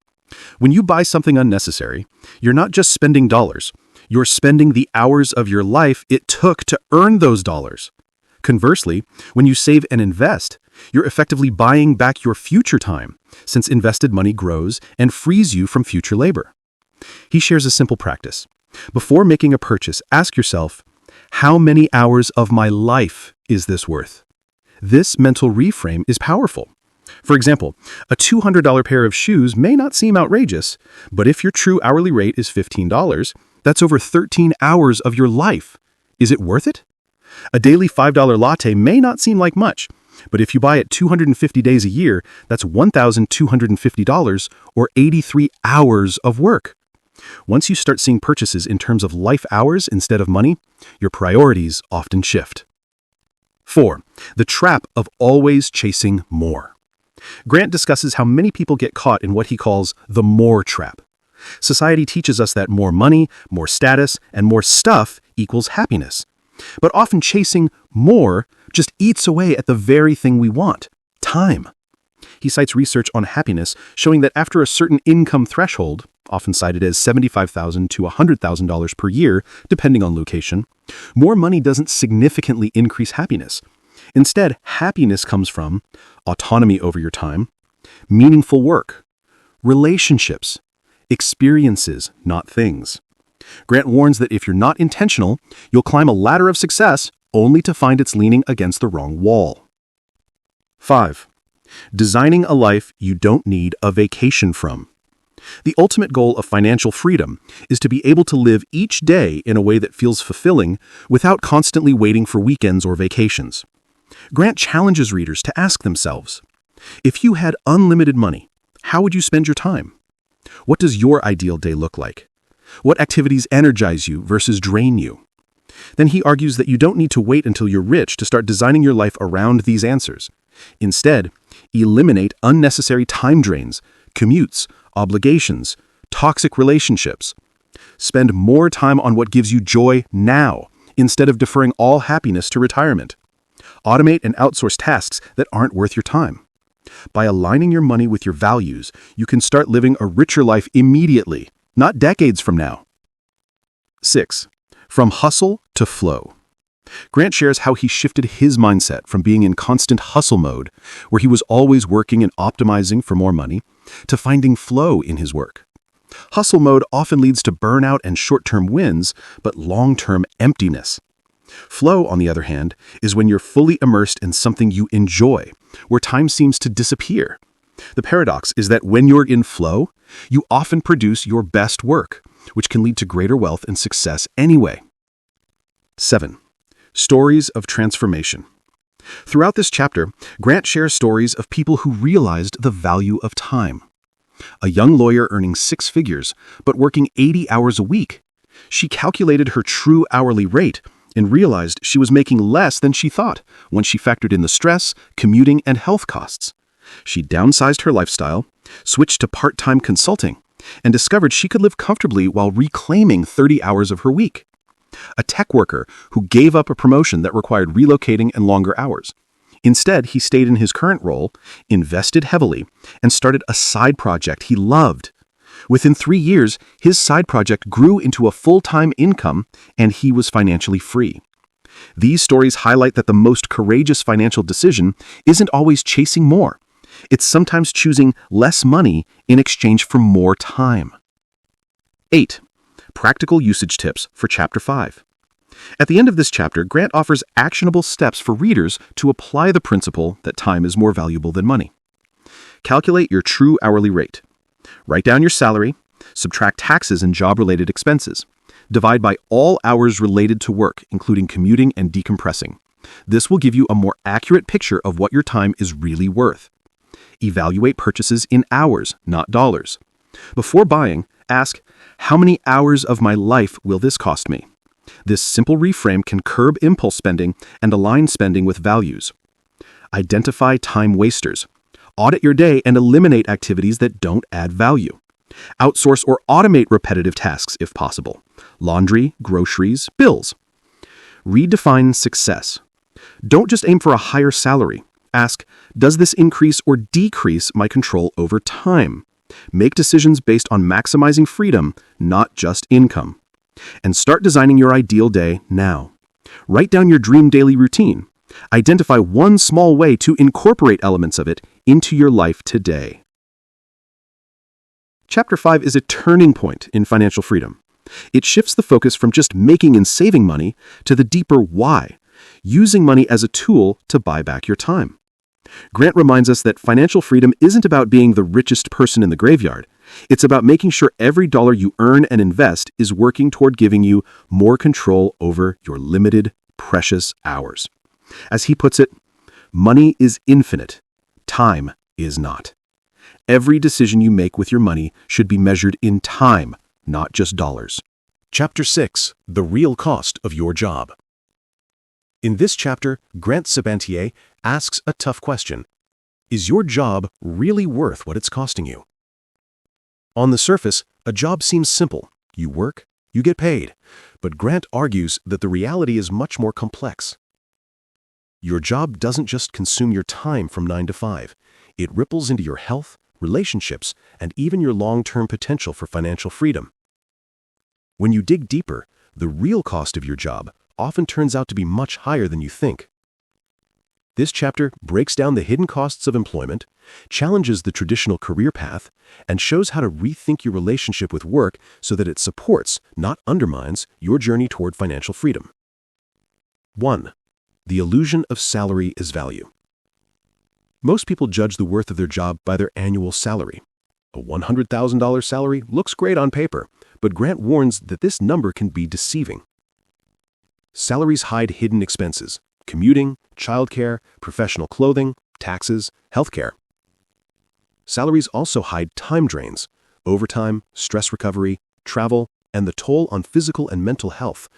When you buy something unnecessary, you're not just spending dollars. You're spending the hours of your life it took to earn those dollars. Conversely, when you save and invest, you're effectively buying back your future time, since invested money grows and frees you from future labor. He shares a simple practice. Before making a purchase, ask yourself, how many hours of my life is this worth? This mental reframe is powerful. For example, a $200 pair of shoes may not seem outrageous, but if your true hourly rate is $15, that's over 13 hours of your life. Is it worth it? A daily $5 latte may not seem like much, but if you buy it 250 days a year, that's $1,250 or 83 hours of work. Once you start seeing purchases in terms of life hours instead of money, your priorities often shift. 4. The trap of always chasing more. Grant discusses how many people get caught in what he calls the more trap. Society teaches us that more money, more status, and more stuff equals happiness. But often chasing more just eats away at the very thing we want: time. He cites research on happiness showing that after a certain income threshold, often cited as $75,000 to $100,000 per year, depending on location, more money doesn't significantly increase happiness. Instead, happiness comes from autonomy over your time, meaningful work, relationships, experiences, not things. Grant warns that if you're not intentional, you'll climb a ladder of success only to find it's leaning against the wrong wall. 5. Designing a life you don't need a vacation from. The ultimate goal of financial freedom is to be able to live each day in a way that feels fulfilling without constantly waiting for weekends or vacations. Grant challenges readers to ask themselves, if you had unlimited money, how would you spend your time? What does your ideal day look like? What activities energize you versus drain you? Then he argues that you don't need to wait until you're rich to start designing your life around these answers. Instead, eliminate unnecessary time drains, commutes, obligations, toxic relationships. Spend more time on what gives you joy now, instead of deferring all happiness to retirement. Automate and outsource tasks that aren't worth your time. By aligning your money with your values, you can start living a richer life immediately, not decades from now. 6. From hustle to flow. Grant shares how he shifted his mindset from being in constant hustle mode, where he was always working and optimizing for more money, to finding flow in his work. Hustle mode often leads to burnout and short-term wins, but long-term emptiness. Flow, on the other hand, is when you're fully immersed in something you enjoy, where time seems to disappear. The paradox is that when you're in flow, you often produce your best work, which can lead to greater wealth and success anyway. 7. Stories of transformation. Throughout this chapter, Grant shares stories of people who realized the value of time. A young lawyer earning 6 figures, but working 80 hours a week. She calculated her true hourly rate and realized she was making less than she thought when she factored in the stress, commuting, and health costs. She downsized her lifestyle, switched to part-time consulting, and discovered she could live comfortably while reclaiming 30 hours of her week. A tech worker who gave up a promotion that required relocating and longer hours. Instead, he stayed in his current role, invested heavily, and started a side project he loved. Within 3 years, his side project grew into a full-time income, and he was financially free. These stories highlight that the most courageous financial decision isn't always chasing more. It's sometimes choosing less money in exchange for more time. 8. Practical usage tips for Chapter 5. At the end of this chapter, Grant offers actionable steps for readers to apply the principle that time is more valuable than money. Calculate your true hourly rate. Write down your salary, subtract taxes and job-related expenses. Divide by all hours related to work, including commuting and decompressing. This will give you a more accurate picture of what your time is really worth. Evaluate purchases in hours, not dollars. Before buying, ask, how many hours of my life will this cost me? This simple reframe can curb impulse spending and align spending with values. Identify time wasters. Audit your day and eliminate activities that don't add value. Outsource or automate repetitive tasks if possible. Laundry, groceries, bills. Redefine success. Don't just aim for a higher salary. Ask, does this increase or decrease my control over time? Make decisions based on maximizing freedom, not just income. And start designing your ideal day now. Write down your dream daily routine. Identify one small way to incorporate elements of it into your life today. Chapter 5 is a turning point in financial freedom. It shifts the focus from just making and saving money to the deeper why, using money as a tool to buy back your time. Grant reminds us that financial freedom isn't about being the richest person in the graveyard. It's about making sure every dollar you earn and invest is working toward giving you more control over your limited, precious hours. As he puts it, money is infinite. Time is not. Every decision you make with your money should be measured in time, not just dollars. Chapter 6. The Real Cost of Your Job. In this chapter, Grant Sabatier asks a tough question. Is your job really worth what it's costing you? On the surface, a job seems simple. You work, you get paid. But Grant argues that the reality is much more complex. Your job doesn't just consume your time from 9 to 5. It ripples into your health, relationships, and even your long-term potential for financial freedom. When you dig deeper, the real cost of your job often turns out to be much higher than you think. This chapter breaks down the hidden costs of employment, challenges the traditional career path, and shows how to rethink your relationship with work so that it supports, not undermines, your journey toward financial freedom. 1. The illusion of salary is value. Most people judge the worth of their job by their annual salary. A $100,000 salary looks great on paper, but Grant warns that this number can be deceiving. Salaries hide hidden expenses: commuting, childcare, professional clothing, taxes, healthcare. Salaries also hide time drains: overtime, stress recovery, travel, and the toll on physical and mental health.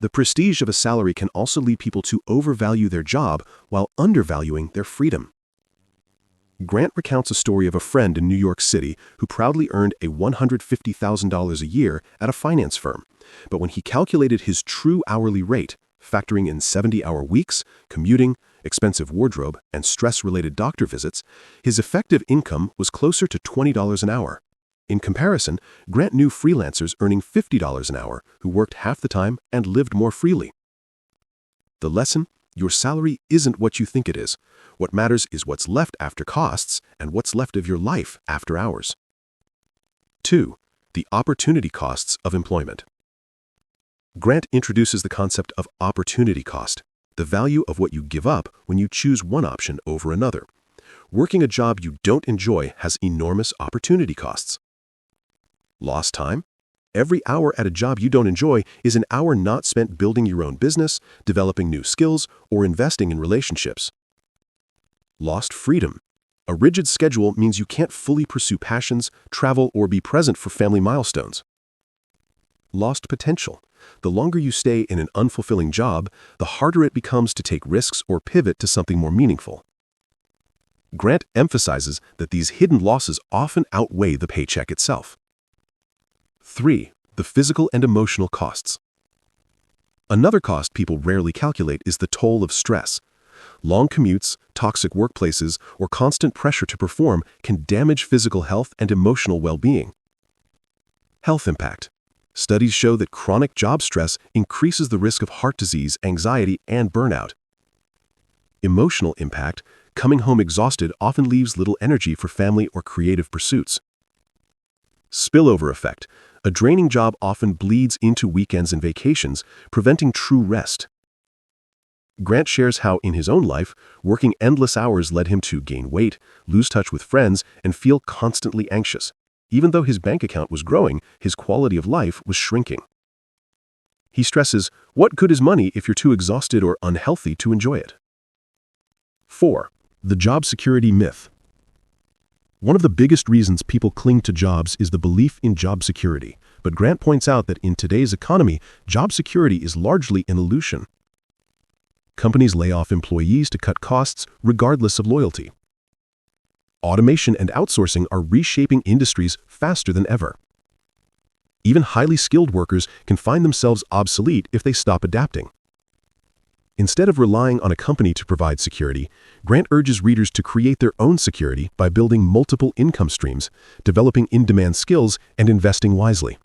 The prestige of a salary can also lead people to overvalue their job while undervaluing their freedom. Grant recounts a story of a friend in New York City who proudly earned a $150,000 a year at a finance firm. But when he calculated his true hourly rate, factoring in 70-hour weeks, commuting, expensive wardrobe, and stress-related doctor visits, his effective income was closer to $20 an hour. In comparison, Grant knew freelancers earning $50 an hour who worked half the time and lived more freely. The lesson: your salary isn't what you think it is. What matters is what's left after costs and what's left of your life after hours. 2. The opportunity costs of employment. Grant introduces the concept of opportunity cost, the value of what you give up when you choose one option over another. Working a job you don't enjoy has enormous opportunity costs. Lost time? Every hour at a job you don't enjoy is an hour not spent building your own business, developing new skills, or investing in relationships. Lost freedom. A rigid schedule means you can't fully pursue passions, travel, or be present for family milestones. Lost potential. The longer you stay in an unfulfilling job, the harder it becomes to take risks or pivot to something more meaningful. Grant emphasizes that these hidden losses often outweigh the paycheck itself. 3. The physical and emotional costs. Another cost people rarely calculate is the toll of stress. Long commutes, toxic workplaces, or constant pressure to perform can damage physical health and emotional well-being. Health impact. Studies show that chronic job stress increases the risk of heart disease, anxiety, and burnout. Emotional impact. Coming home exhausted often leaves little energy for family or creative pursuits. Spillover effect. A draining job often bleeds into weekends and vacations, preventing true rest. Grant shares how, in his own life, working endless hours led him to gain weight, lose touch with friends, and feel constantly anxious. Even though his bank account was growing, his quality of life was shrinking. He stresses, what good is money if you're too exhausted or unhealthy to enjoy it? 4. The job security myth. One of the biggest reasons people cling to jobs is the belief in job security. But Grant points out that in today's economy, job security is largely an illusion. Companies lay off employees to cut costs regardless of loyalty. Automation and outsourcing are reshaping industries faster than ever. Even highly skilled workers can find themselves obsolete if they stop adapting. Instead of relying on a company to provide security, Grant urges readers to create their own security by building multiple income streams, developing in-demand skills, and investing wisely.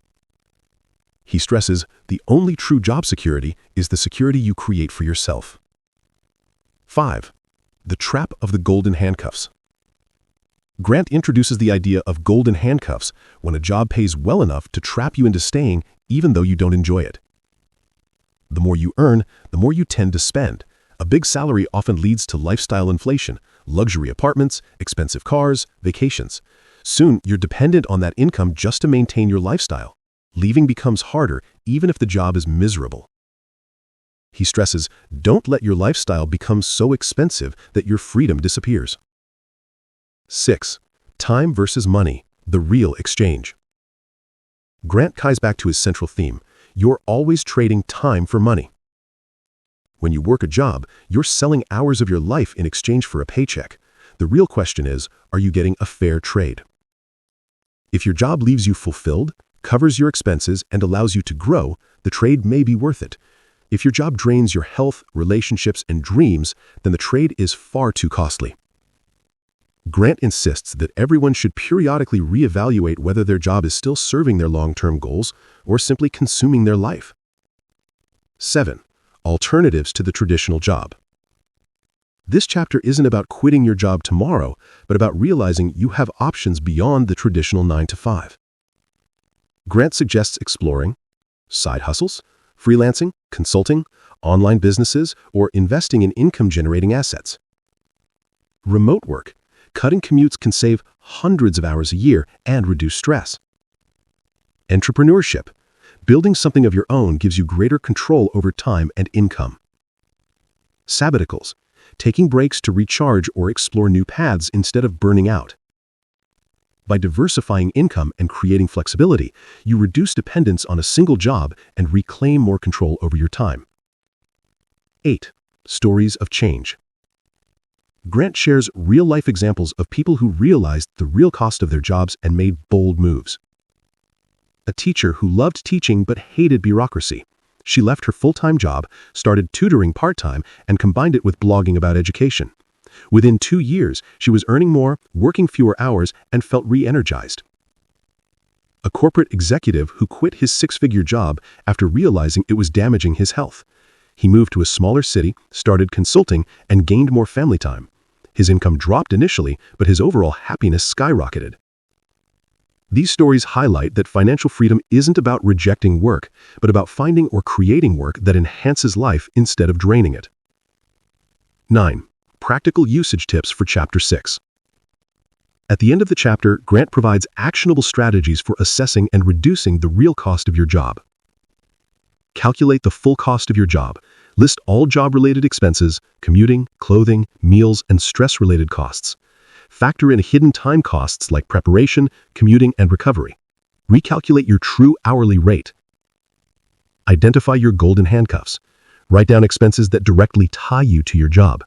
He stresses the only true job security is the security you create for yourself. 5. The trap of the golden handcuffs. Grant introduces the idea of golden handcuffs when a job pays well enough to trap you into staying even though you don't enjoy it. The more you earn, the more you tend to spend. A big salary often leads to lifestyle inflation, luxury apartments, expensive cars, vacations. Soon, you're dependent on that income just to maintain your lifestyle. Leaving becomes harder even if the job is miserable. He stresses, don't let your lifestyle become so expensive that your freedom disappears. 6. Time versus money, the real exchange. Grant ties back to his central theme: you're always trading time for money. When you work a job, you're selling hours of your life in exchange for a paycheck. The real question is, are you getting a fair trade? If your job leaves you fulfilled, covers your expenses, and allows you to grow, the trade may be worth it. If your job drains your health, relationships, and dreams, then the trade is far too costly. Grant insists that everyone should periodically reevaluate whether their job is still serving their long-term goals or simply consuming their life. 7. Alternatives to the traditional job. This chapter isn't about quitting your job tomorrow, but about realizing you have options beyond the traditional 9-to-5. Grant suggests exploring side hustles, freelancing, consulting, online businesses, or investing in income-generating assets. Remote work. Cutting commutes can save hundreds of hours a year and reduce stress. Entrepreneurship. Building something of your own gives you greater control over time and income. Sabbaticals. Taking breaks to recharge or explore new paths instead of burning out. By diversifying income and creating flexibility, you reduce dependence on a single job and reclaim more control over your time. 8. Stories of change. Grant shares real-life examples of people who realized the real cost of their jobs and made bold moves. A teacher who loved teaching but hated bureaucracy. She left her full-time job, started tutoring part-time, and combined it with blogging about education. Within 2 years, she was earning more, working fewer hours, and felt re-energized. A corporate executive who quit his 6-figure job after realizing it was damaging his health. He moved to a smaller city, started consulting, and gained more family time. His income dropped initially, but his overall happiness skyrocketed. These stories highlight that financial freedom isn't about rejecting work, but about finding or creating work that enhances life instead of draining it. 9. Practical usage tips for Chapter 6. At the end of the chapter, Grant provides actionable strategies for assessing and reducing the real cost of your job. Calculate the full cost of your job. List all job-related expenses, commuting, clothing, meals, and stress-related costs. Factor in hidden time costs like preparation, commuting, and recovery. Recalculate your true hourly rate. Identify your golden handcuffs. Write down expenses that directly tie you to your job.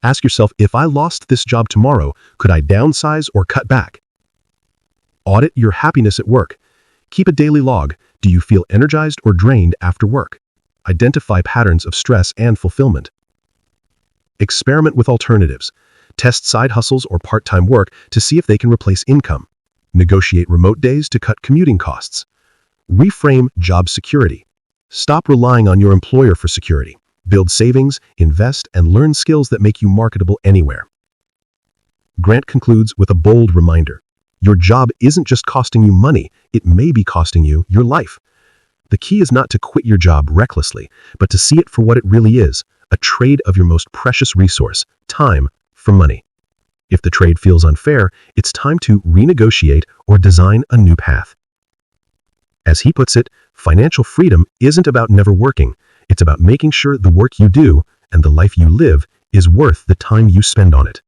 Ask yourself, if I lost this job tomorrow, could I downsize or cut back? Audit your happiness at work. Keep a daily log. Do you feel energized or drained after work? Identify patterns of stress and fulfillment. Experiment with alternatives. Test side hustles or part-time work to see if they can replace income. Negotiate remote days to cut commuting costs. Reframe job security. Stop relying on your employer for security. Build savings, invest, and learn skills that make you marketable anywhere. Grant concludes with a bold reminder. Your job isn't just costing you money, it may be costing you your life. The key is not to quit your job recklessly, but to see it for what it really is, a trade of your most precious resource, time, for money. If the trade feels unfair, it's time to renegotiate or design a new path. As he puts it, financial freedom isn't about never working, it's about making sure the work you do and the life you live is worth the time you spend on it.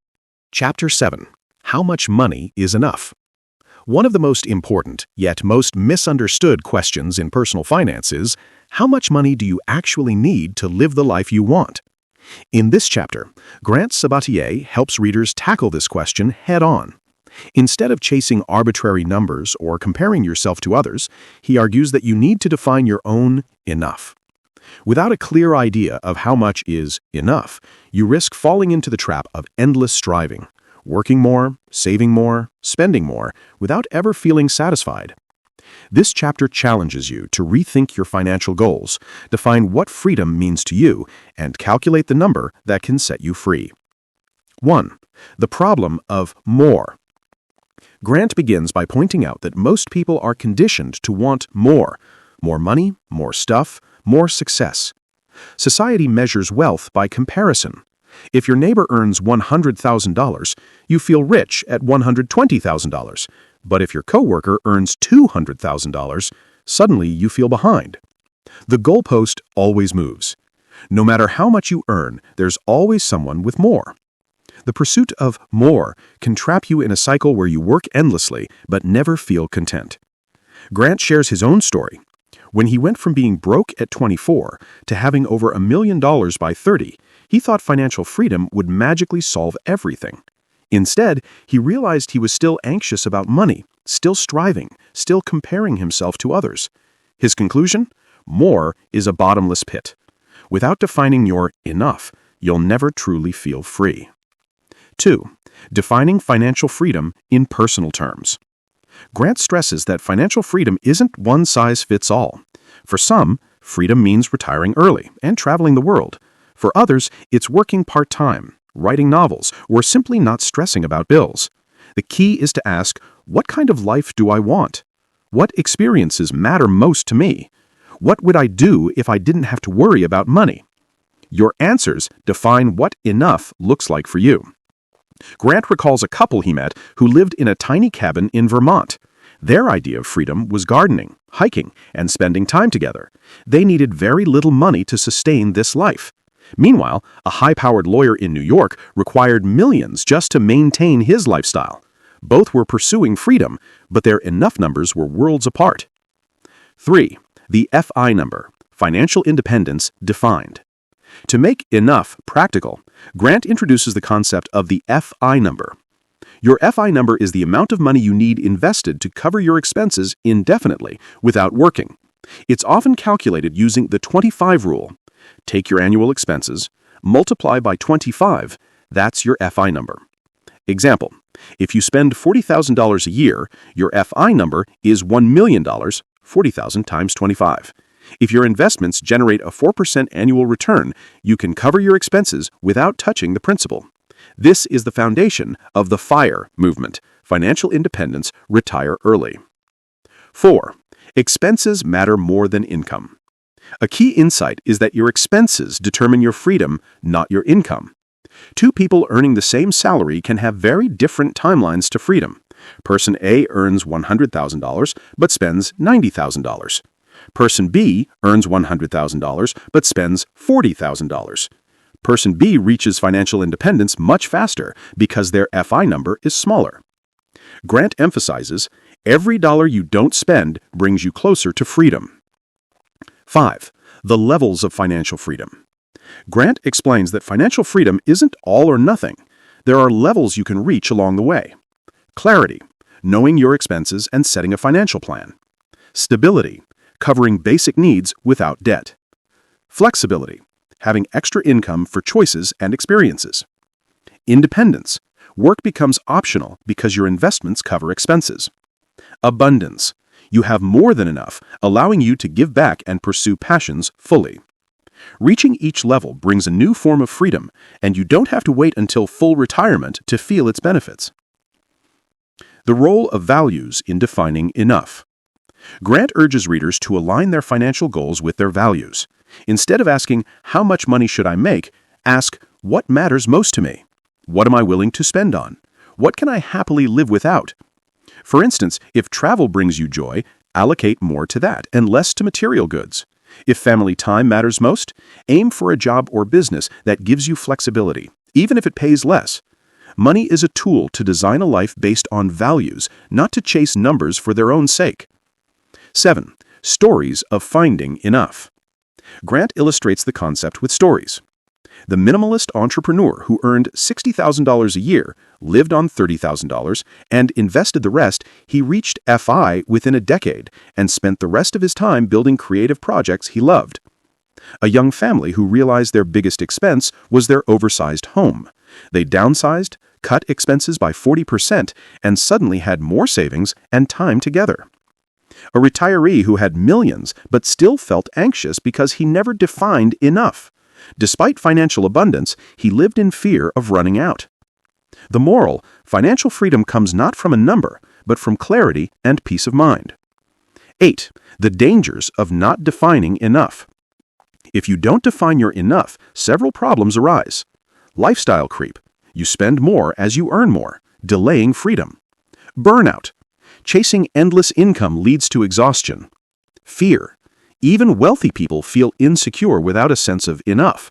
Chapter 7. How much money is enough? One of the most important, yet most misunderstood questions in personal finance is, how much money do you actually need to live the life you want? In this chapter, Grant Sabatier helps readers tackle this question head-on. Instead of chasing arbitrary numbers or comparing yourself to others, he argues that you need to define your own enough. Without a clear idea of how much is enough, you risk falling into the trap of endless striving, working more, saving more, spending more, without ever feeling satisfied. This chapter challenges you to rethink your financial goals, define what freedom means to you, and calculate the number that can set you free. 1. The problem of more. Grant begins by pointing out that most people are conditioned to want more money, more stuff, more success. Society measures wealth by comparison. If your neighbor earns $100,000, you feel rich at $120,000. But if your coworker earns $200,000, suddenly you feel behind. The goalpost always moves. No matter how much you earn, there's always someone with more. The pursuit of more can trap you in a cycle where you work endlessly but never feel content. Grant shares his own story. When he went from being broke at 24 to having over $1 million by 30, he thought financial freedom would magically solve everything. Instead, he realized he was still anxious about money, still striving, still comparing himself to others. His conclusion? More is a bottomless pit. Without defining your enough, you'll never truly feel free. 2. Defining financial freedom in personal terms. Grant stresses that financial freedom isn't one size fits all. For some, freedom means retiring early and traveling the world. For others, it's working part-time, writing novels, or simply not stressing about bills. The key is to ask, what kind of life do I want? What experiences matter most to me? What would I do if I didn't have to worry about money? Your answers define what enough looks like for you. Grant recalls a couple he met who lived in a tiny cabin in Vermont. Their idea of freedom was gardening, hiking, and spending time together. They needed very little money to sustain this life. Meanwhile, a high-powered lawyer in New York required millions just to maintain his lifestyle. Both were pursuing freedom, but their enough numbers were worlds apart. 3. The FI number, financial independence defined. To make enough practical, Grant introduces the concept of the FI number. Your FI number is the amount of money you need invested to cover your expenses indefinitely without working. It's often calculated using the 25 rule. Take your annual expenses, multiply by 25, that's your FI number. Example, if you spend $40,000 a year, your FI number is $1 million, 40,000 times 25. If your investments generate a 4% annual return, you can cover your expenses without touching the principal. This is the foundation of the FIRE movement, financial independence, retire early. 4. Expenses matter more than income. A key insight is that your expenses determine your freedom, not your income. Two people earning the same salary can have very different timelines to freedom. Person A earns $100,000 but spends $90,000. Person B earns $100,000 but spends $40,000. Person B reaches financial independence much faster because their FI number is smaller. Grant emphasizes, every dollar you don't spend brings you closer to freedom. 5. The levels of financial freedom. Grant explains that financial freedom isn't all or nothing. There are levels you can reach along the way. Clarity, knowing your expenses and setting a financial plan. Stability, covering basic needs without debt. Flexibility, having extra income for choices and experiences. Independence, work becomes optional because your investments cover expenses. Abundance, you have more than enough, allowing you to give back and pursue passions fully. Reaching each level brings a new form of freedom, and you don't have to wait until full retirement to feel its benefits. The role of values in defining enough. Grant urges readers to align their financial goals with their values. Instead of asking, how much money should I make, ask, what matters most to me? What am I willing to spend on? What can I happily live without? For instance, if travel brings you joy, allocate more to that and less to material goods. If family time matters most, aim for a job or business that gives you flexibility, even if it pays less. Money is a tool to design a life based on values, not to chase numbers for their own sake. 7. Stories of finding enough. Grant illustrates the concept with stories. The minimalist entrepreneur who earned $60,000 a year, lived on $30,000, and invested the rest, he reached FI within a decade and spent the rest of his time building creative projects he loved. A young family who realized their biggest expense was their oversized home. They downsized, cut expenses by 40%, and suddenly had more savings and time together. A retiree who had millions but still felt anxious because he never defined enough. Despite financial abundance, he lived in fear of running out. The moral, financial freedom comes not from a number, but from clarity and peace of mind. 8. The dangers of not defining enough. If you don't define your enough, several problems arise. Lifestyle creep. You spend more as you earn more, delaying freedom. Burnout. Chasing endless income leads to exhaustion. Fear. Even wealthy people feel insecure without a sense of enough.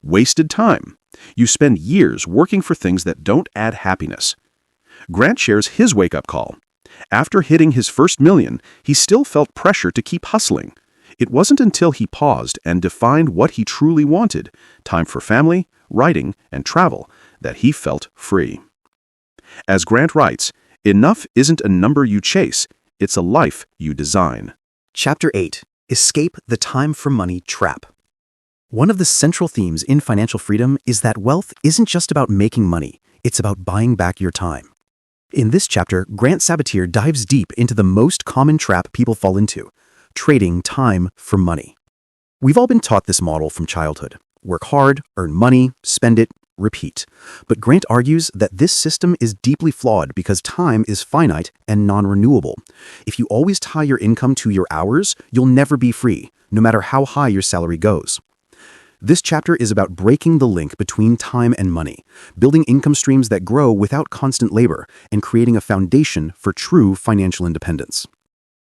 Wasted time. You spend years working for things that don't add happiness. Grant shares his wake-up call. After hitting his first million, he still felt pressure to keep hustling. It wasn't until he paused and defined what he truly wanted, time for family, writing, and travel, that he felt free. As Grant writes, enough isn't a number you chase, it's a life you design. Chapter 8. Escape the Time for Money Trap. One of the central themes in financial freedom is that wealth isn't just about making money, it's about buying back your time. In this chapter, Grant Sabatier dives deep into the most common trap people fall into: trading time for money. We've all been taught this model from childhood. Work hard, earn money, spend it, repeat. But Grant argues that this system is deeply flawed because time is finite and non-renewable. If you always tie your income to your hours, you'll never be free, no matter how high your salary goes. This chapter is about breaking the link between time and money, building income streams that grow without constant labor, and creating a foundation for true financial independence.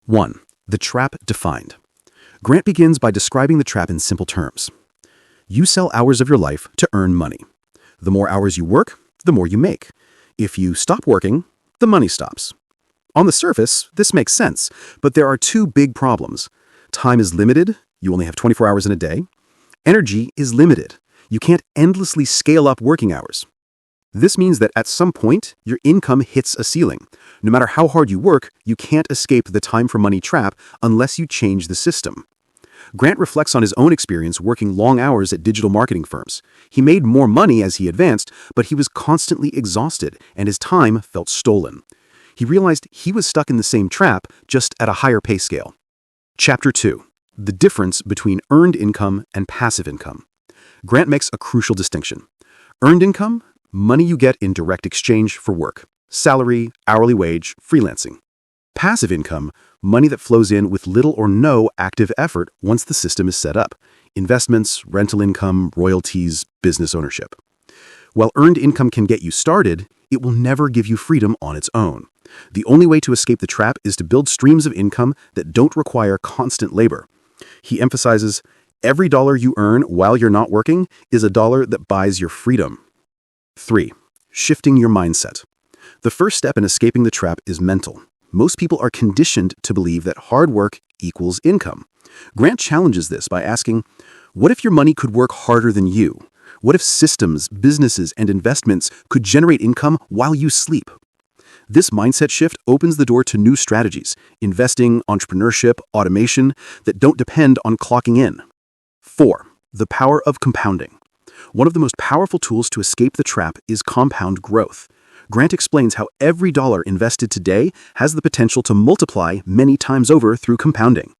1. The trap defined. Grant begins by describing the trap in simple terms. You sell hours of your life to earn money. The more hours you work, the more you make. If you stop working, the money stops. On the surface, this makes sense, but there are two big problems. Time is limited. You only have 24 hours in a day. Energy is limited. You can't endlessly scale up working hours. This means that at some point, your income hits a ceiling. No matter how hard you work, you can't escape the time for money trap unless you change the system. Grant reflects on his own experience working long hours at digital marketing firms. He made more money as he advanced, but he was constantly exhausted, and his time felt stolen. He realized he was stuck in the same trap, just at a higher pay scale. Chapter 2. The difference between earned income and passive income. Grant makes a crucial distinction. Earned income, money you get in direct exchange for work. Salary, hourly wage, freelancing. Passive income, money that flows in with little or no active effort once the system is set up. Investments, rental income, royalties, business ownership. While earned income can get you started, it will never give you freedom on its own. The only way to escape the trap is to build streams of income that don't require constant labor. He emphasizes, every dollar you earn while you're not working is a dollar that buys your freedom. 3. Shifting your mindset. The first step in escaping the trap is mental. Most people are conditioned to believe that hard work equals income. Grant challenges this by asking, what if your money could work harder than you? What if systems, businesses, and investments could generate income while you sleep? This mindset shift opens the door to new strategies, investing, entrepreneurship, automation, that don't depend on clocking in. 4. The power of compounding. One of the most powerful tools to escape the trap is compound growth. Grant explains how every dollar invested today has the potential to multiply many times over through compounding.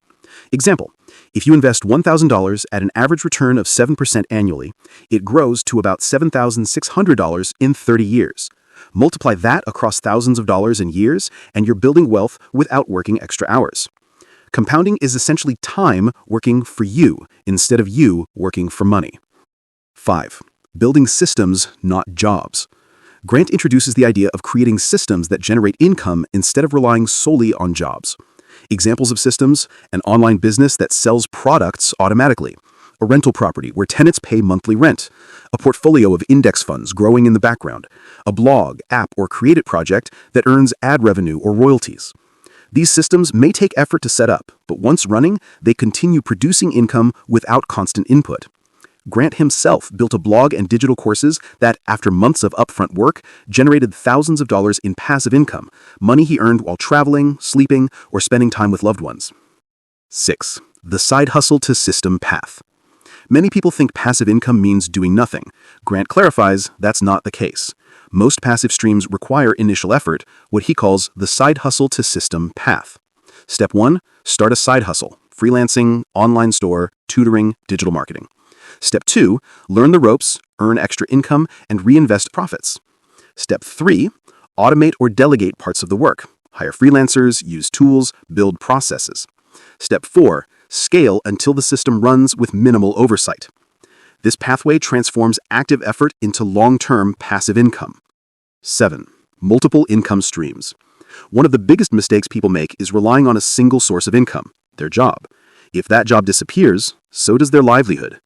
Example, if you invest $1,000 at an average return of 7% annually, it grows to about $7,600 in 30 years. Multiply that across thousands of dollars in years, and you're building wealth without working extra hours. Compounding is essentially time working for you instead of you working for money. 5. Building systems, not jobs. Grant introduces the idea of creating systems that generate income instead of relying solely on jobs. Examples of systems: an online business that sells products automatically, a rental property where tenants pay monthly rent, a portfolio of index funds growing in the background, a blog, app, or created project that earns ad revenue or royalties. These systems may take effort to set up, but once running, they continue producing income without constant input. Grant himself built a blog and digital courses that, after months of upfront work, generated thousands of dollars in passive income, money he earned while traveling, sleeping, or spending time with loved ones. 6. The side hustle to system path. Many people think passive income means doing nothing. Grant clarifies that's not the case. Most passive streams require initial effort, what he calls the side hustle to system path. Step 1. Start a side hustle: freelancing, online store, tutoring, digital marketing. Step 2. Learn the ropes, earn extra income, and reinvest profits. Step 3. Automate or delegate parts of the work. Hire freelancers, use tools, build processes. Step 4. Scale until the system runs with minimal oversight. This pathway transforms active effort into long-term passive income. 7. Multiple income streams. One of the biggest mistakes people make is relying on a single source of income, their job. If that job disappears, so does their livelihood.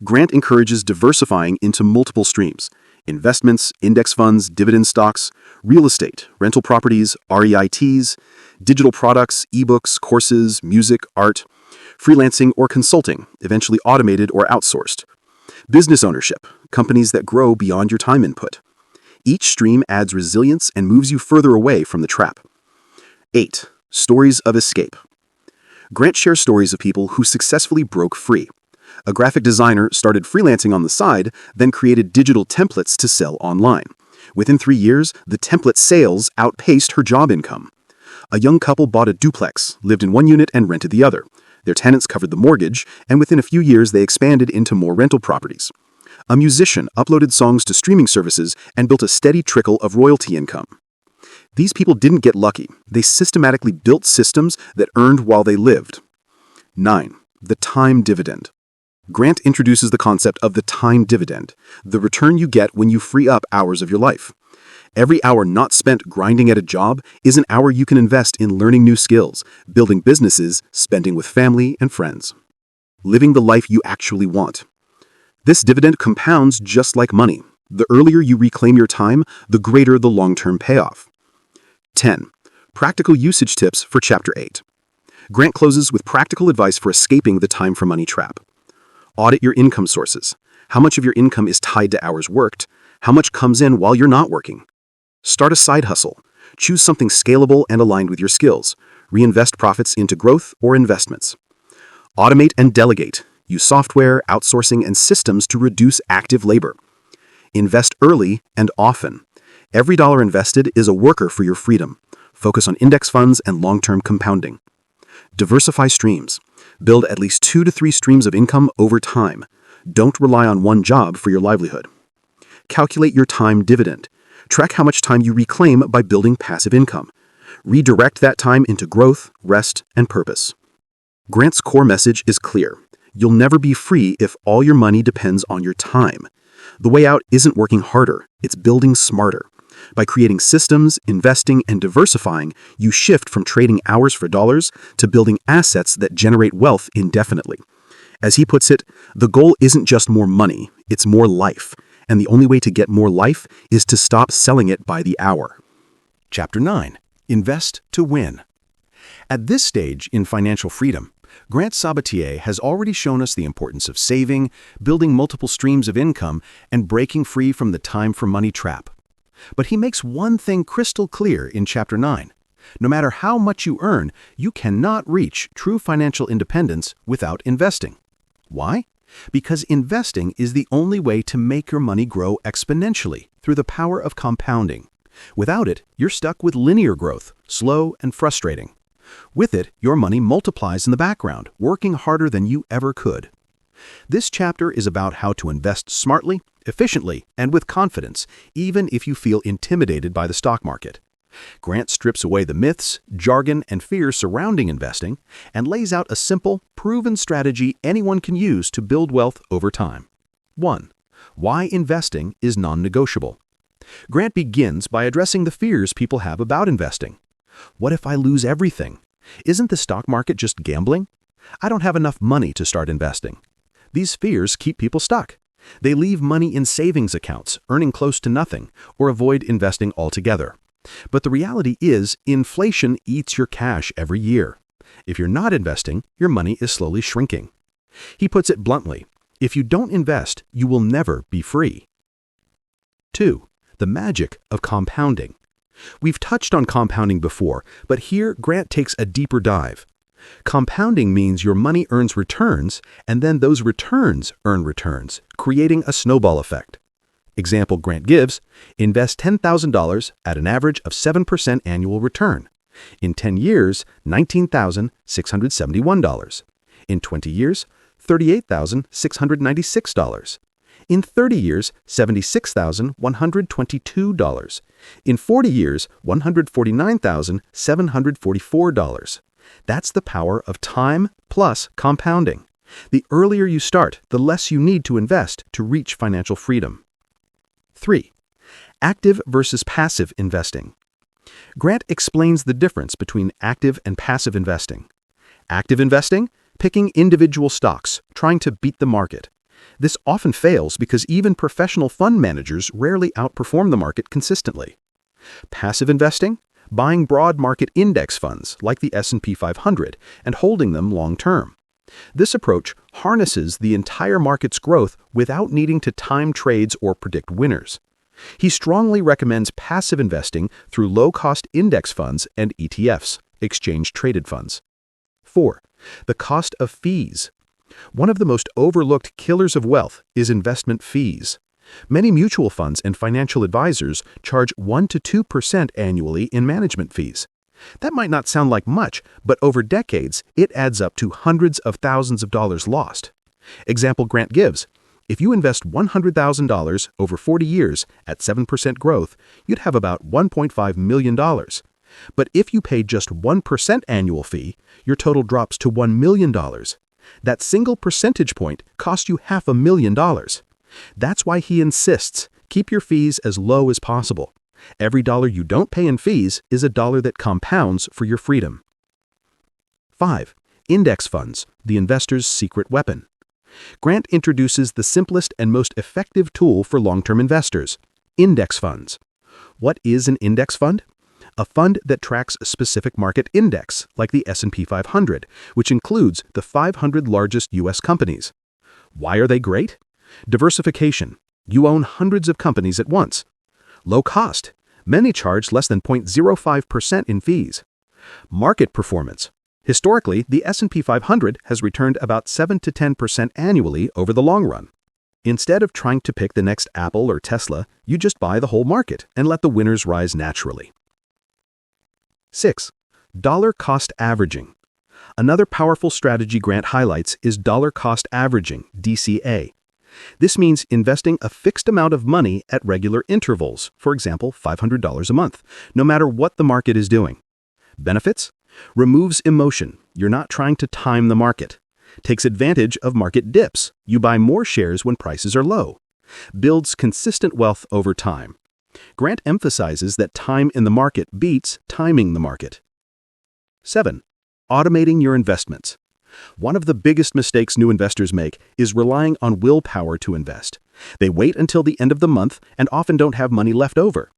Grant encourages diversifying into multiple streams: Investments, index funds, dividend stocks, real estate, rental properties, REITs, digital products, ebooks, courses, music, art, freelancing or consulting, eventually automated or outsourced. Business ownership, companies that grow beyond your time input. Each stream adds resilience and moves you further away from the trap. 8. Stories of escape. Grant shares stories of people who successfully broke free. A graphic designer started freelancing on the side, then created digital templates to sell online. Within 3 years, the template sales outpaced her job income. A young couple bought a duplex, lived in one unit and rented the other. Their tenants covered the mortgage, and within a few years they expanded into more rental properties. A musician uploaded songs to streaming services and built a steady trickle of royalty income. These people didn't get lucky. They systematically built systems that earned while they lived. 9. The time dividend. Grant introduces the concept of the time dividend, the return you get when you free up hours of your life. Every hour not spent grinding at a job is an hour you can invest in learning new skills, building businesses, spending with family and friends. Living the life you actually want. This dividend compounds just like money. The earlier you reclaim your time, the greater the long-term payoff. 10. Practical usage tips for Chapter 8. Grant closes with practical advice for escaping the time for money trap. Audit your income sources. How much of your income is tied to hours worked? How much comes in while you're not working? Start a side hustle. Choose something scalable and aligned with your skills. Reinvest profits into growth or investments. Automate and delegate. Use software, outsourcing, and systems to reduce active labor. Invest early and often. Every dollar invested is a worker for your freedom. Focus on index funds and long-term compounding. Diversify streams. Build at least 2 to 3 streams of income over time. Don't rely on one job for your livelihood. Calculate your time dividend. Track how much time you reclaim by building passive income. Redirect that time into growth, rest, and purpose. Grant's core message is clear. You'll never be free if all your money depends on your time. The way out isn't working harder, it's building smarter. By creating systems, investing, and diversifying, you shift from trading hours for dollars to building assets that generate wealth indefinitely. As he puts it, the goal isn't just more money, it's more life. And the only way to get more life is to stop selling it by the hour. Chapter 9. Invest to win. At this stage in financial freedom, Grant Sabatier has already shown us the importance of saving, building multiple streams of income, and breaking free from the time for money trap. But he makes one thing crystal clear in Chapter 9. No matter how much you earn, you cannot reach true financial independence without investing. Why? Because investing is the only way to make your money grow exponentially through the power of compounding. Without it, you're stuck with linear growth, slow and frustrating. With it, your money multiplies in the background, working harder than you ever could. This chapter is about how to invest smartly, efficiently, and with confidence, even if you feel intimidated by the stock market. Grant strips away the myths, jargon, and fears surrounding investing and lays out a simple, proven strategy anyone can use to build wealth over time. 1. Why investing is non-negotiable. Grant begins by addressing the fears people have about investing. What if I lose everything? Isn't the stock market just gambling? I don't have enough money to start investing. These fears keep people stuck. They leave money in savings accounts, earning close to nothing, or avoid investing altogether. But the reality is, inflation eats your cash every year. If you're not investing, your money is slowly shrinking. He puts it bluntly, if you don't invest, you will never be free. 2. The magic of compounding. We've touched on compounding before, but here Grant takes a deeper dive. Compounding means your money earns returns, and then those returns earn returns, creating a snowball effect. Example Grant gives, invest $10,000 at an average of 7% annual return. In 10 years, $19,671. In 20 years, $38,696. In 30 years, $76,122. In 40 years, $149,744. That's the power of time plus compounding. The earlier you start, the less you need to invest to reach financial freedom. 3. Active versus passive investing. Grant explains the difference between active and passive investing. Active investing, picking individual stocks, trying to beat the market. This often fails because even professional fund managers rarely outperform the market consistently. Passive investing? Buying broad market index funds like the S&P 500 and holding them long-term. This approach harnesses the entire market's growth without needing to time trades or predict winners. He strongly recommends passive investing through low-cost index funds and ETFs, exchange-traded funds. 4. The cost of fees. One of the most overlooked killers of wealth is investment fees. Many mutual funds and financial advisors charge 1 to 2% annually in management fees. That might not sound like much, but over decades, it adds up to hundreds of thousands of dollars lost. Example Grant gives: if you invest $100,000 over 40 years at 7% growth, you'd have about $1.5 million. But if you pay just 1% annual fee, your total drops to $1 million. That single percentage point costs you $500,000. That's why he insists, keep your fees as low as possible. Every dollar you don't pay in fees is a dollar that compounds for your freedom. 5. Index funds, the investor's secret weapon. Grant introduces the simplest and most effective tool for long-term investors: index funds. What is an index fund? A fund that tracks a specific market index, like the S&P 500, which includes the 500 largest U.S. companies. Why are they great? Diversification. You own hundreds of companies at once. Low cost. Many charge less than 0.05% in fees. Market performance. Historically, the S&P 500 has returned about 7 to 10% annually over the long run. Instead of trying to pick the next Apple or Tesla, you just buy the whole market and let the winners rise naturally. 6. Dollar cost averaging. Another powerful strategy Grant highlights is dollar cost averaging, DCA. This means investing a fixed amount of money at regular intervals, for example, $500 a month, no matter what the market is doing. Benefits? Removes emotion. You're not trying to time the market. Takes advantage of market dips. You buy more shares when prices are low. Builds consistent wealth over time. Grant emphasizes that time in the market beats timing the market. 7. Automating your investments. One of the biggest mistakes new investors make is relying on willpower to invest. They wait until the end of the month and often don't have money left over.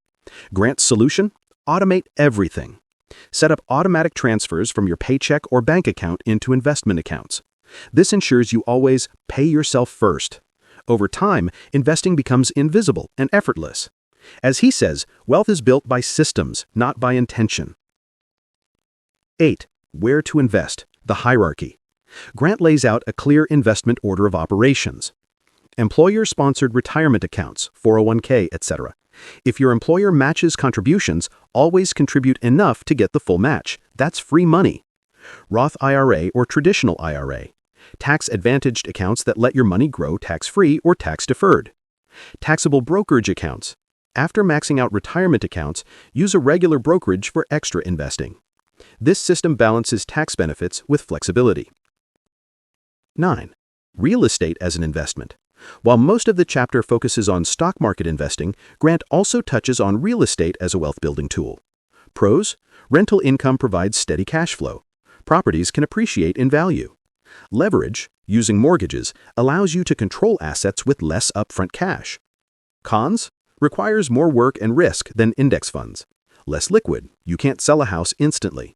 Grant's solution? Automate everything. Set up automatic transfers from your paycheck or bank account into investment accounts. This ensures you always pay yourself first. Over time, investing becomes invisible and effortless. As he says, wealth is built by systems, not by intention. 8. Where to invest, the hierarchy. Grant lays out a clear investment order of operations. Employer-sponsored retirement accounts, 401k, etc. If your employer matches contributions, always contribute enough to get the full match. That's free money. Roth IRA or traditional IRA. Tax-advantaged accounts that let your money grow tax-free or tax-deferred. Taxable brokerage accounts. After maxing out retirement accounts, use a regular brokerage for extra investing. This system balances tax benefits with flexibility. 9. Real estate as an investment. While most of the chapter focuses on stock market investing, Grant also touches on real estate as a wealth-building tool. Pros: rental income provides steady cash flow. Properties can appreciate in value. Leverage, using mortgages, allows you to control assets with less upfront cash. Cons: requires more work and risk than index funds. Less liquid, you can't sell a house instantly.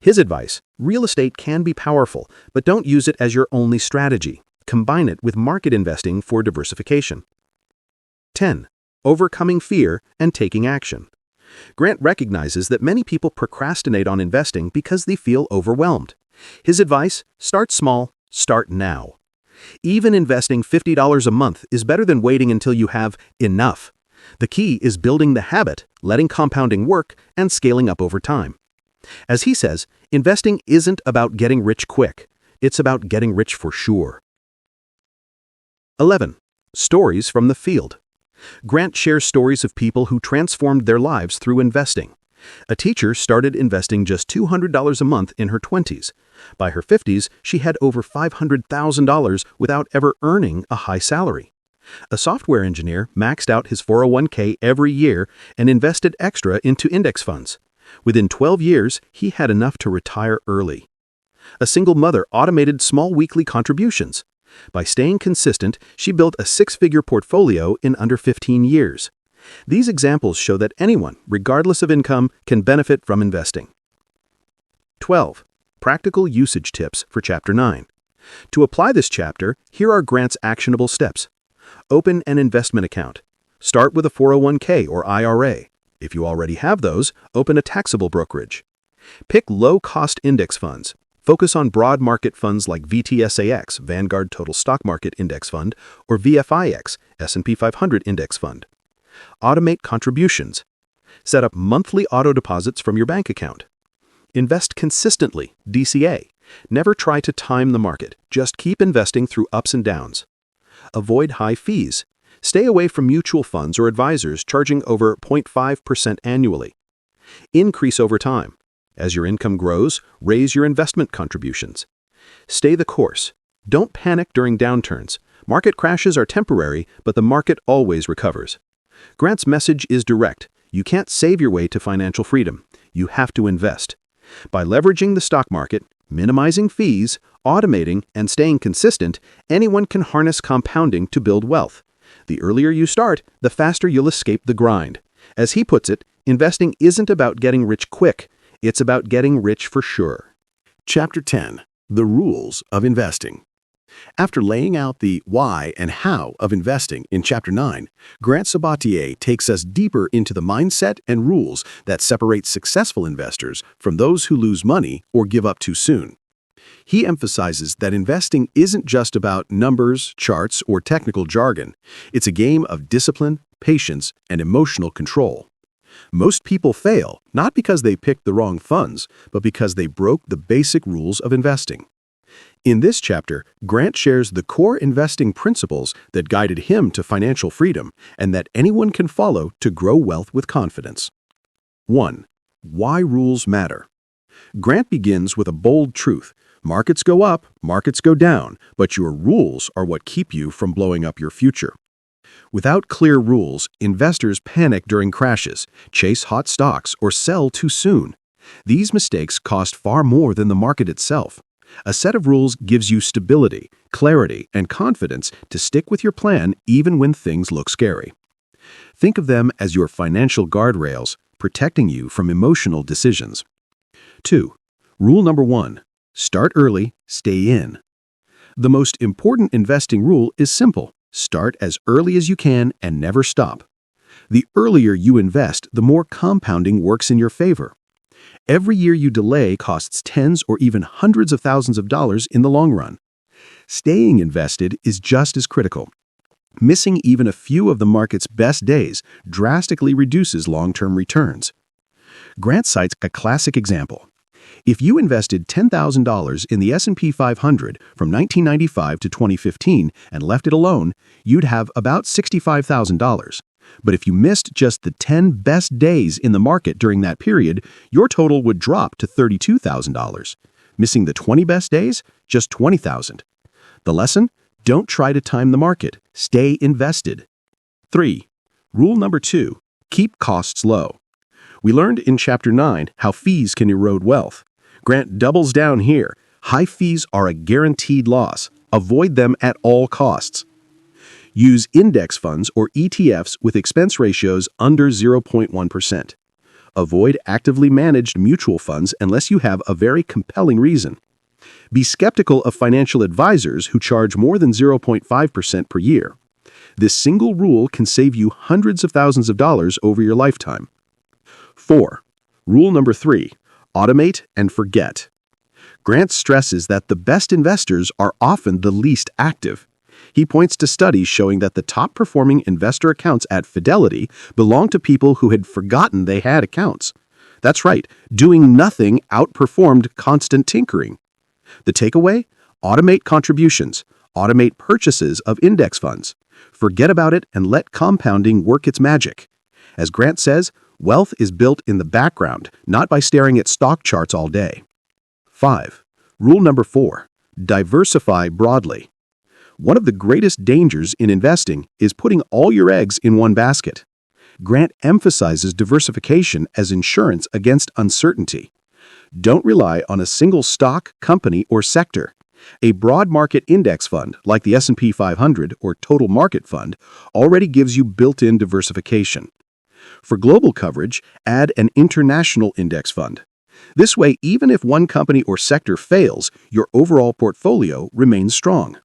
His advice: real estate can be powerful, but don't use it as your only strategy. Combine it with market investing for diversification. 10. Overcoming fear and taking action. Grant recognizes that many people procrastinate on investing because they feel overwhelmed. His advice: start small, start now. Even investing $50 a month is better than waiting until you have enough. The key is building the habit, letting compounding work, and scaling up over time. As he says, investing isn't about getting rich quick. It's about getting rich for sure. 11. Stories from the field. Grant shares stories of people who transformed their lives through investing. A teacher started investing just $200 a month in her 20s. By her 50s, she had over $500,000 without ever earning a high salary. A software engineer maxed out his 401k every year and invested extra into index funds. Within 12 years, he had enough to retire early. A single mother automated small weekly contributions. By staying consistent, she built a six-figure portfolio in under 15 years. These examples show that anyone, regardless of income, can benefit from investing. 12. Practical usage tips for Chapter 9. To apply this chapter, here are Grant's actionable steps. Open an investment account. Start with a 401k or IRA. If you already have those, open a taxable brokerage. Pick low-cost index funds. Focus on broad market funds like VTSAX, Vanguard Total Stock Market Index Fund, or VFIX, S&P 500 Index Fund. Automate contributions. Set up monthly auto deposits from your bank account. Invest consistently, DCA. Never try to time the market, just keep investing through ups and downs. Avoid high fees. Stay away from mutual funds or advisors charging over 0.5% annually. Increase over time. As your income grows, raise your investment contributions. Stay the course. Don't panic during downturns. Market crashes are temporary, but the market always recovers. Grant's message is direct. You can't save your way to financial freedom. You have to invest. By leveraging the stock market, minimizing fees, automating, and staying consistent, anyone can harness compounding to build wealth. The earlier you start, the faster you'll escape the grind. As he puts it, investing isn't about getting rich quick. It's about getting rich for sure. Chapter 10. The Rules of Investing. After laying out the why and how of investing in Chapter 9, Grant Sabatier takes us deeper into the mindset and rules that separate successful investors from those who lose money or give up too soon. He emphasizes that investing isn't just about numbers, charts, or technical jargon. It's a game of discipline, patience, and emotional control. Most people fail not because they picked the wrong funds, but because they broke the basic rules of investing. In this chapter, Grant shares the core investing principles that guided him to financial freedom and that anyone can follow to grow wealth with confidence. 1. Why rules matter. Grant begins with a bold truth. Markets go up, markets go down, but your rules are what keep you from blowing up your future. Without clear rules, investors panic during crashes, chase hot stocks, or sell too soon. These mistakes cost far more than the market itself. A set of rules gives you stability, clarity, and confidence to stick with your plan even when things look scary. Think of them as your financial guardrails, protecting you from emotional decisions. 2. Rule number 1. Start early, stay in. The most important investing rule is simple. Start as early as you can and never stop. The earlier you invest, the more compounding works in your favor. Every year you delay costs tens or even hundreds of thousands of dollars in the long run. Staying invested is just as critical. Missing even a few of the market's best days drastically reduces long-term returns. Grant cites a classic example. If you invested $10,000 in the S&P 500 from 1995 to 2015 and left it alone, you'd have about $65,000. But if you missed just the 10 best days in the market during that period, your total would drop to $32,000. Missing the 20 best days? Just $20,000. The lesson? Don't try to time the market. Stay invested. 3. Rule number 2. Keep costs low. We learned in Chapter 9 how fees can erode wealth. Grant doubles down here. High fees are a guaranteed loss. Avoid them at all costs. Use index funds or ETFs with expense ratios under 0.1%. Avoid actively managed mutual funds unless you have a very compelling reason. Be skeptical of financial advisors who charge more than 0.5% per year. This single rule can save you hundreds of thousands of dollars over your lifetime. 4. Rule number 3. Automate and forget. Grant stresses that the best investors are often the least active. He points to studies showing that the top-performing investor accounts at Fidelity belong to people who had forgotten they had accounts. That's right, doing nothing outperformed constant tinkering. The takeaway? Automate contributions. Automate purchases of index funds. Forget about it and let compounding work its magic. As Grant says, wealth is built in the background, not by staring at stock charts all day. 5. Rule number 4. Diversify broadly. One of the greatest dangers in investing is putting all your eggs in one basket. Grant emphasizes diversification as insurance against uncertainty. Don't rely on a single stock, company, or sector. A broad market index fund, like the S&P 500 or Total Market Fund, already gives you built-in diversification. For global coverage, add an international index fund. This way, even if one company or sector fails, your overall portfolio remains strong.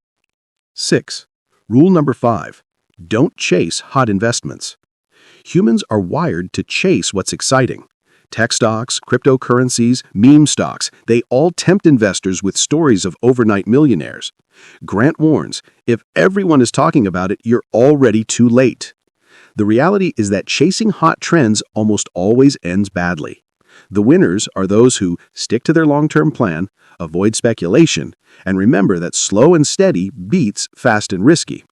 6. Rule number 5. Don't chase hot investments. Humans are wired to chase what's exciting. Tech stocks, cryptocurrencies, meme stocks, they all tempt investors with stories of overnight millionaires. Grant warns, if everyone is talking about it, you're already too late. The reality is that chasing hot trends almost always ends badly. The winners are those who stick to their long-term plan, avoid speculation, and remember that slow and steady beats fast and risky.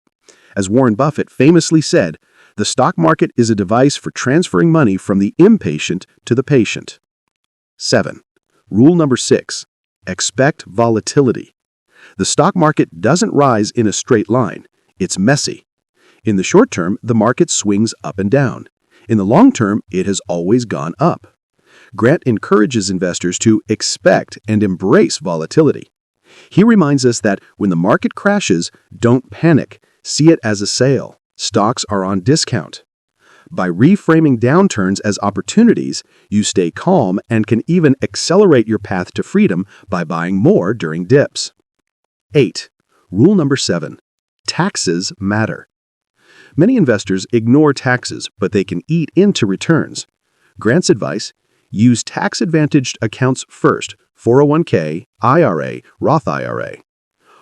As Warren Buffett famously said, the stock market is a device for transferring money from the impatient to the patient. 7. Rule number 6. Expect volatility. The stock market doesn't rise in a straight line. It's messy. In the short term, the market swings up and down. In the long term, it has always gone up. Grant encourages investors to expect and embrace volatility. He reminds us that when the market crashes, don't panic. See it as a sale. Stocks are on discount. By reframing downturns as opportunities, you stay calm and can even accelerate your path to freedom by buying more during dips. 8. Rule number 7. Taxes matter. Many investors ignore taxes, but they can eat into returns. Grant's advice: use tax-advantaged accounts first, 401k, IRA, Roth IRA.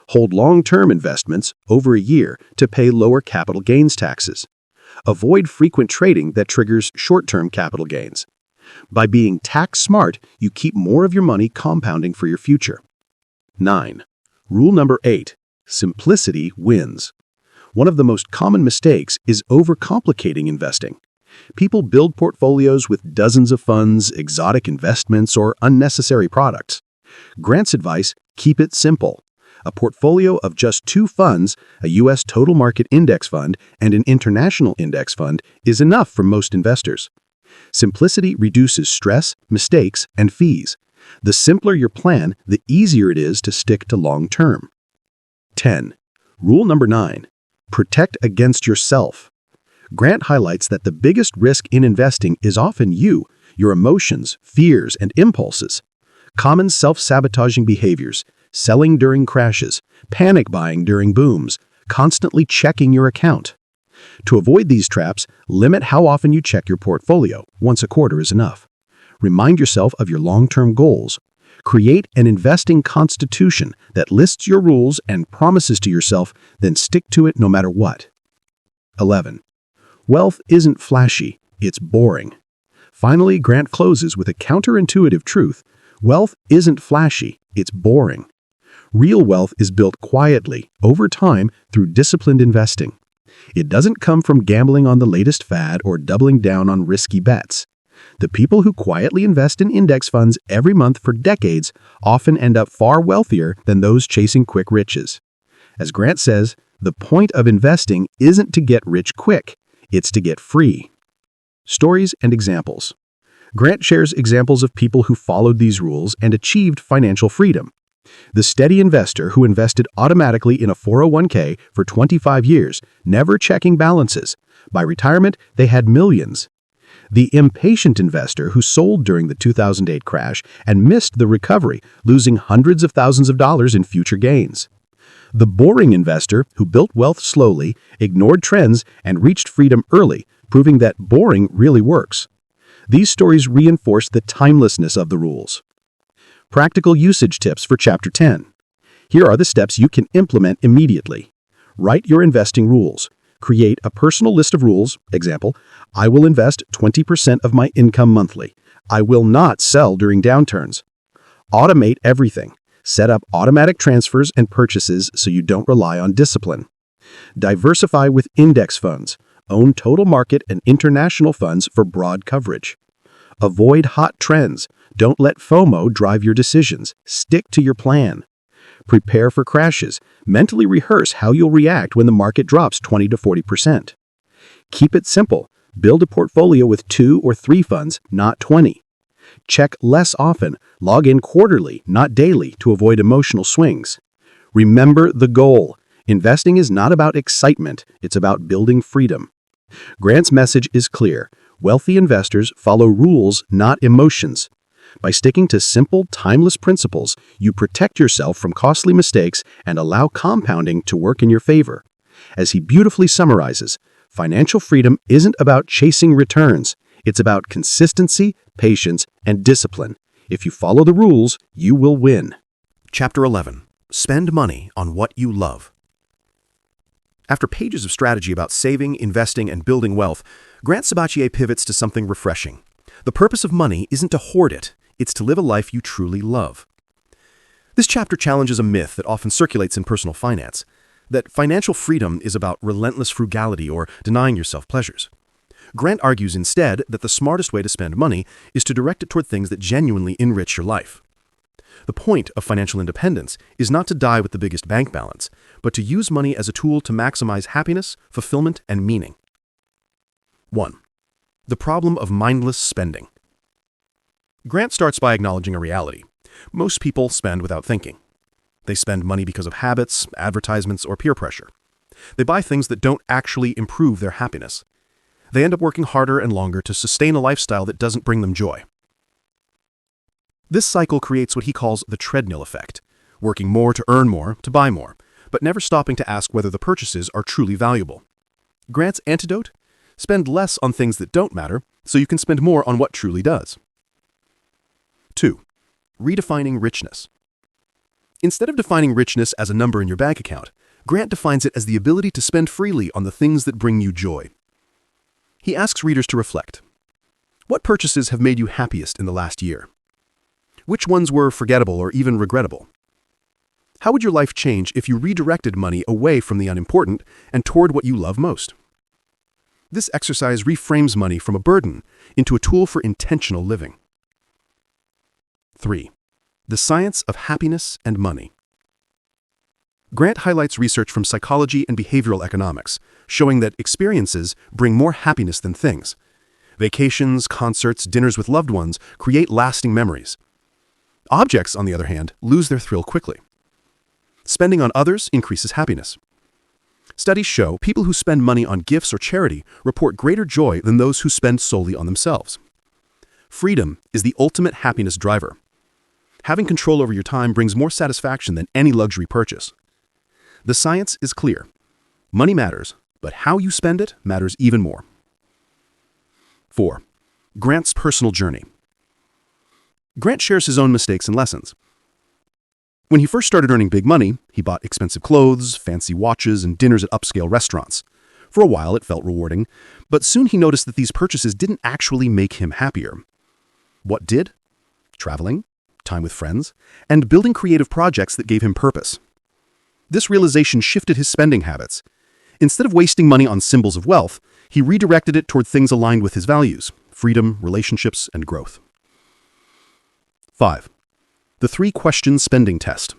Hold long-term investments over a year to pay lower capital gains taxes. Avoid frequent trading that triggers short-term capital gains. By being tax smart, you keep more of your money compounding for your future. 9. Rule number 8. Simplicity wins. One of the most common mistakes is overcomplicating investing. People build portfolios with dozens of funds, exotic investments, or unnecessary products. Grant's advice: keep it simple. A portfolio of just 2 funds, a U.S. Total Market Index Fund and an International Index Fund, is enough for most investors. Simplicity reduces stress, mistakes, and fees. The simpler your plan, the easier it is to stick to long term. 10. Rule number 9. Protect against yourself. Grant highlights that the biggest risk in investing is often you, your emotions, fears, and impulses. Common self-sabotaging behaviors: selling during crashes, panic buying during booms, constantly checking your account. To avoid these traps, limit how often you check your portfolio. Once a quarter is enough. Remind yourself of your long-term goals. Create an investing constitution that lists your rules and promises to yourself, then stick to it no matter what. 11. Wealth isn't flashy, it's boring. Finally, Grant closes with a counterintuitive truth: wealth isn't flashy, it's boring. Real wealth is built quietly, over time, through disciplined investing. It doesn't come from gambling on the latest fad or doubling down on risky bets. The people who quietly invest in index funds every month for decades often end up far wealthier than those chasing quick riches. As Grant says, the point of investing isn't to get rich quick, it's to get free. Stories and examples. Grant shares examples of people who followed these rules and achieved financial freedom. The steady investor who invested automatically in a 401k for 25 years, never checking balances. By retirement, they had millions. The impatient investor who sold during the 2008 crash and missed the recovery, losing hundreds of thousands of dollars in future gains. The boring investor who built wealth slowly, ignored trends, and reached freedom early, proving that boring really works. These stories reinforce the timelessness of the rules. Practical usage tips for Chapter 10. Here are the steps you can implement immediately. Write your investing rules. Create a personal list of rules. Example: I will invest 20% of my income monthly. I will not sell during downturns. Automate everything. Set up automatic transfers and purchases so you don't rely on discipline. Diversify with index funds. Own total market and international funds for broad coverage. Avoid hot trends. Don't let FOMO drive your decisions. Stick to your plan. Prepare for crashes. Mentally rehearse how you'll react when the market drops 20 to 40%. Keep it simple. Build a portfolio with 2 or 3 funds, not 20. Check less often. Log in quarterly, not daily, to avoid emotional swings. Remember the goal. Investing is not about excitement, it's about building freedom. Grant's message is clear. Wealthy investors follow rules, not emotions. By sticking to simple, timeless principles, you protect yourself from costly mistakes and allow compounding to work in your favor. As he beautifully summarizes, financial freedom isn't about chasing returns. It's about consistency, patience, and discipline. If you follow the rules, you will win. Chapter 11. Spend money on what you love. After pages of strategy about saving, investing, and building wealth, Grant Sabatier pivots to something refreshing. The purpose of money isn't to hoard it, it's to live a life you truly love. This chapter challenges a myth that often circulates in personal finance, that financial freedom is about relentless frugality or denying yourself pleasures. Grant argues instead that the smartest way to spend money is to direct it toward things that genuinely enrich your life. The point of financial independence is not to die with the biggest bank balance, but to use money as a tool to maximize happiness, fulfillment, and meaning. 1. The problem of mindless spending. Grant starts by acknowledging a reality. Most people spend without thinking. They spend money because of habits, advertisements, or peer pressure. They buy things that don't actually improve their happiness. They end up working harder and longer to sustain a lifestyle that doesn't bring them joy. This cycle creates what he calls the treadmill effect, working more to earn more, to buy more, but never stopping to ask whether the purchases are truly valuable. Grant's antidote? Spend less on things that don't matter, so you can spend more on what truly does. 2. Redefining richness. Instead of defining richness as a number in your bank account, Grant defines it as the ability to spend freely on the things that bring you joy. He asks readers to reflect. What purchases have made you happiest in the last year? Which ones were forgettable or even regrettable? How would your life change if you redirected money away from the unimportant and toward what you love most? This exercise reframes money from a burden into a tool for intentional living. 3. The science of happiness and money. Grant highlights research from psychology and behavioral economics, showing that experiences bring more happiness than things. Vacations, concerts, dinners with loved ones create lasting memories. Objects, on the other hand, lose their thrill quickly. Spending on others increases happiness. Studies show people who spend money on gifts or charity report greater joy than those who spend solely on themselves. Freedom is the ultimate happiness driver. Having control over your time brings more satisfaction than any luxury purchase. The science is clear. Money matters, but how you spend it matters even more. 4. Grant's personal journey. Grant shares his own mistakes and lessons. When he first started earning big money, he bought expensive clothes, fancy watches, and dinners at upscale restaurants. For a while, it felt rewarding, but soon he noticed that these purchases didn't actually make him happier. What did? Traveling, time with friends, and building creative projects that gave him purpose. This realization shifted his spending habits. Instead of wasting money on symbols of wealth, he redirected it toward things aligned with his values: freedom, relationships, and growth. 5. The 3-question spending test.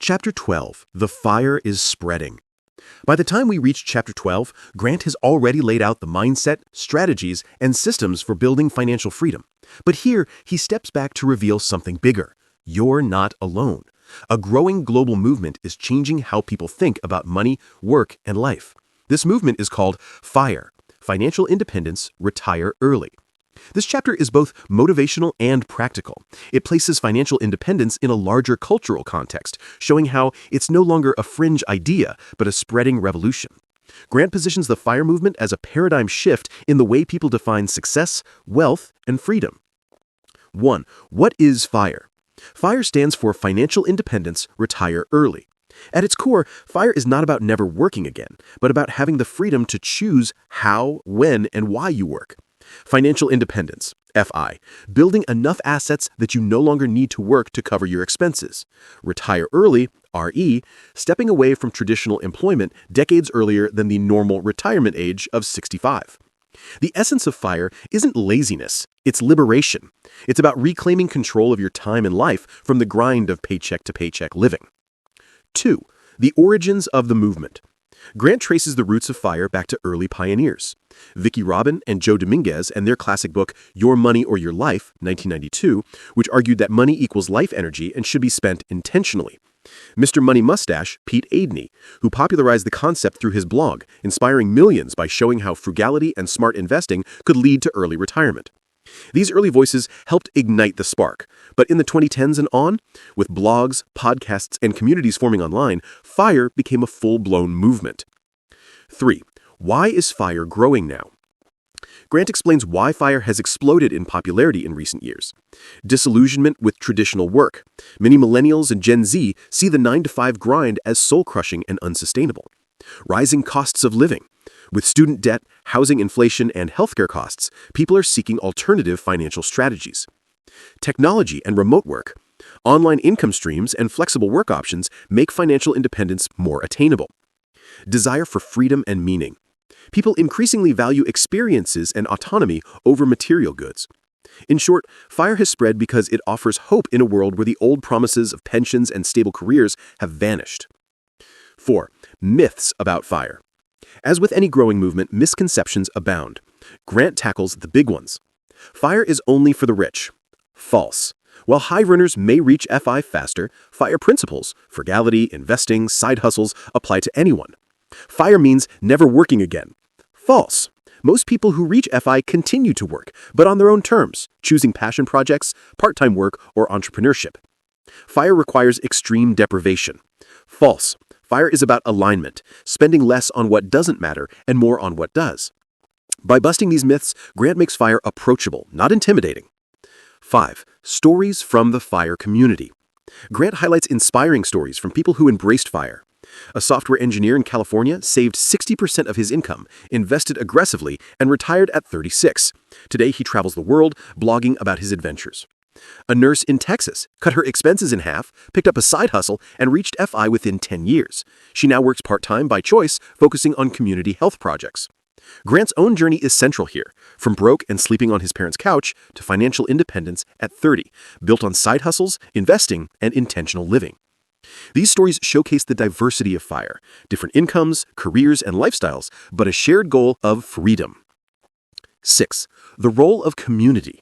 Chapter 12. The Fire is Spreading. By the time we reach Chapter 12, Grant has already laid out the mindset, strategies, and systems for building financial freedom. But here, he steps back to reveal something bigger. You're not alone. A growing global movement is changing how people think about money, work, and life. This movement is called FIRE, Financial Independence, Retire Early. This chapter is both motivational and practical. It places financial independence in a larger cultural context, showing how it's no longer a fringe idea, but a spreading revolution. Grant positions the FIRE movement as a paradigm shift in the way people define success, wealth, and freedom. 1. What is FIRE? FIRE stands for Financial Independence, Retire Early. At its core, FIRE is not about never working again, but about having the freedom to choose how, when, and why you work. Financial independence, FI, building enough assets that you no longer need to work to cover your expenses. Retire early, RE, stepping away from traditional employment decades earlier than the normal retirement age of 65. The essence of FIRE isn't laziness, it's liberation. It's about reclaiming control of your time and life from the grind of paycheck-to-paycheck living. 2. The origins of the movement. Grant traces the roots of FIRE back to early pioneers. Vicki Robin and Joe Dominguez and their classic book, Your Money or Your Life, 1992, which argued that money equals life energy and should be spent intentionally. Mr. Money Mustache, Pete Adeney, who popularized the concept through his blog, inspiring millions by showing how frugality and smart investing could lead to early retirement. These early voices helped ignite the spark, but in the 2010s and on, with blogs, podcasts, and communities forming online, FIRE became a full-blown movement. 3. Why is FIRE growing now? Grant explains why FIRE has exploded in popularity in recent years. Disillusionment with traditional work. Many millennials and Gen Z see the 9-to-5 grind as soul-crushing and unsustainable. Rising costs of living. With student debt, housing inflation, and healthcare costs, people are seeking alternative financial strategies. Technology and remote work. Online income streams and flexible work options make financial independence more attainable. Desire for freedom and meaning. People increasingly value experiences and autonomy over material goods. In short, FIRE has spread because it offers hope in a world where the old promises of pensions and stable careers have vanished. 4. Myths about FIRE. As with any growing movement, misconceptions abound. Grant tackles the big ones. FIRE is only for the rich. False. While high runners may reach FI faster, FIRE principles, frugality, investing, side hustles, apply to anyone. FIRE means never working again. False. Most people who reach FI continue to work, but on their own terms, choosing passion projects, part-time work, or entrepreneurship. FIRE requires extreme deprivation. False. FIRE is about alignment, spending less on what doesn't matter and more on what does. By busting these myths, Grant makes FIRE approachable, not intimidating. 5. Stories from the FIRE community. Grant highlights inspiring stories from people who embraced FIRE. A software engineer in California saved 60% of his income, invested aggressively, and retired at 36. Today, he travels the world, blogging about his adventures. A nurse in Texas cut her expenses in half, picked up a side hustle, and reached FI within 10 years. She now works part-time by choice, focusing on community health projects. Grant's own journey is central here, from broke and sleeping on his parents' couch to financial independence at 30, built on side hustles, investing, and intentional living. These stories showcase the diversity of FIRE, different incomes, careers, and lifestyles, but a shared goal of freedom. 6. The role of community.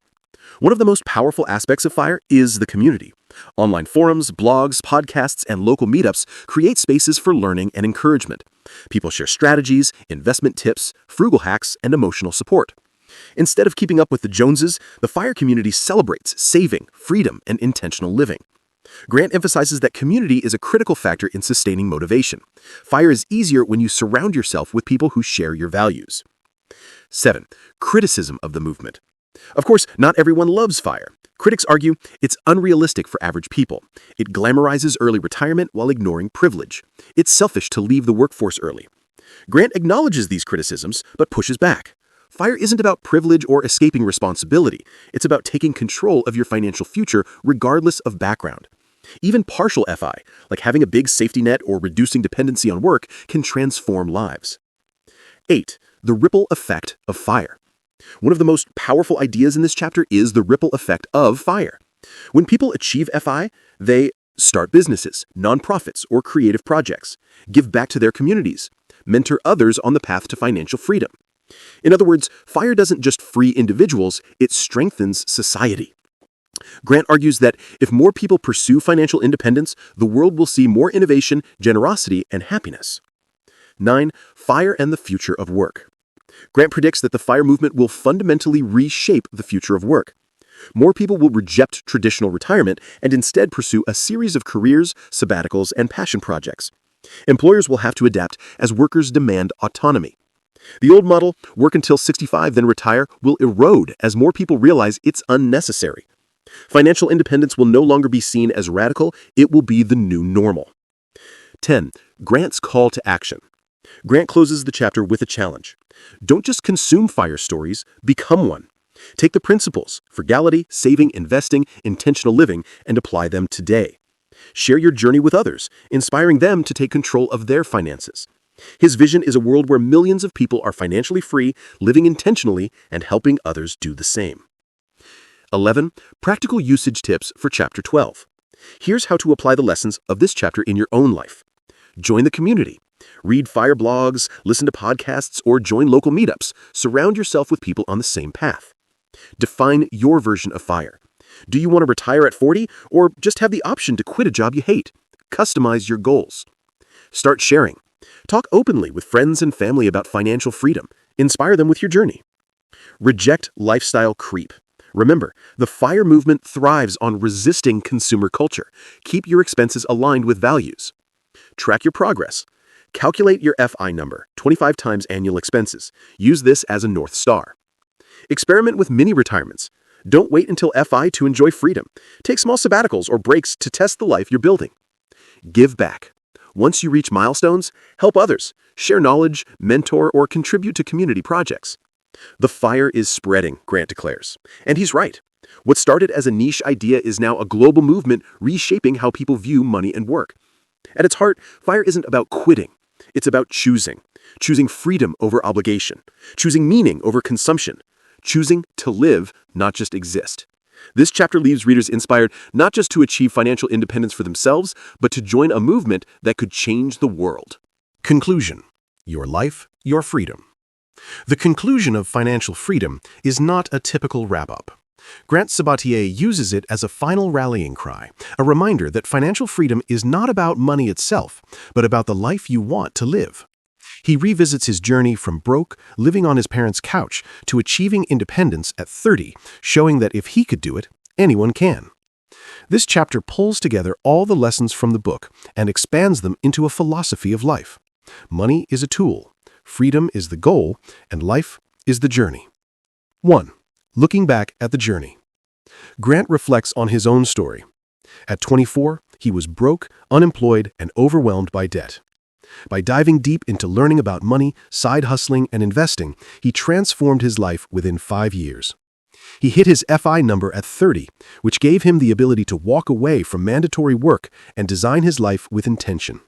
One of the most powerful aspects of FIRE is the community. Online forums, blogs, podcasts, and local meetups create spaces for learning and encouragement. People share strategies, investment tips, frugal hacks, and emotional support. Instead of keeping up with the Joneses, the FIRE community celebrates saving, freedom, and intentional living. Grant emphasizes that community is a critical factor in sustaining motivation. FIRE is easier when you surround yourself with people who share your values. 7. Criticism of the movement. Of course, not everyone loves FIRE. Critics argue it's unrealistic for average people. It glamorizes early retirement while ignoring privilege. It's selfish to leave the workforce early. Grant acknowledges these criticisms, but pushes back. FIRE isn't about privilege or escaping responsibility. It's about taking control of your financial future regardless of background. Even partial FI, like having a big safety net or reducing dependency on work, can transform lives. 8. The ripple effect of FIRE. One of the most powerful ideas in this chapter is the ripple effect of FIRE. When people achieve FI, they Start businesses, nonprofits, or creative projects. Give back to their communities. Mentor others on the path to financial freedom. In other words, FIRE doesn't just free individuals, it strengthens society. Grant argues that if more people pursue financial independence, the world will see more innovation, generosity, and happiness. 9. FIRE and the future of work. Grant predicts that the FIRE movement will fundamentally reshape the future of work. More people will reject traditional retirement and instead pursue a series of careers, sabbaticals, and passion projects. Employers will have to adapt as workers demand autonomy. The old model, work until 65 then retire, will erode as more people realize it's unnecessary. Financial independence will no longer be seen as radical, it will be the new normal. 10. Grant's call to action. Grant closes the chapter with a challenge. Don't just consume FIRE stories, become one. Take the principles, frugality, saving, investing, intentional living, and apply them today. Share your journey with others, inspiring them to take control of their finances. His vision is a world where millions of people are financially free, living intentionally, and helping others do the same. 11. Practical usage tips for Chapter 12. Here's how to apply the lessons of this chapter in your own life. Join the community. Read FIRE blogs, listen to podcasts, or join local meetups. Surround yourself with people on the same path. Define your version of FIRE. Do you want to retire at 40 or just have the option to quit a job you hate? Customize your goals. Start sharing. Talk openly with friends and family about financial freedom. Inspire them with your journey. Reject lifestyle creep. Remember, the FIRE movement thrives on resisting consumer culture. Keep your expenses aligned with values. Track your progress. Calculate your FI number, 25 times annual expenses. Use this as a North Star. Experiment with mini retirements. Don't wait until FI to enjoy freedom. Take small sabbaticals or breaks to test the life you're building. Give back. Once you reach milestones, help others. Share knowledge, mentor, or contribute to community projects. The FIRE is spreading, Grant declares. And he's right. What started as a niche idea is now a global movement reshaping how people view money and work. At its heart, FIRE isn't about quitting. It's about choosing. Choosing freedom over obligation. Choosing meaning over consumption. Choosing to live, not just exist. This chapter leaves readers inspired not just to achieve financial independence for themselves, but to join a movement that could change the world. Conclusion. Your life, your freedom. The conclusion of financial freedom is not a typical wrap-up. Grant Sabatier uses it as a final rallying cry, a reminder that financial freedom is not about money itself, but about the life you want to live. He revisits his journey from broke, living on his parents' couch, to achieving independence at 30, showing that if he could do it, anyone can. This chapter pulls together all the lessons from the book and expands them into a philosophy of life. Money is a tool, freedom is the goal, and life is the journey. 1. Looking back at the journey. Grant reflects on his own story. At 24, he was broke, unemployed, and overwhelmed by debt. By diving deep into learning about money, side hustling, and investing, he transformed his life within 5 years. He hit his FI number at 30, which gave him the ability to walk away from mandatory work and design his life with intention.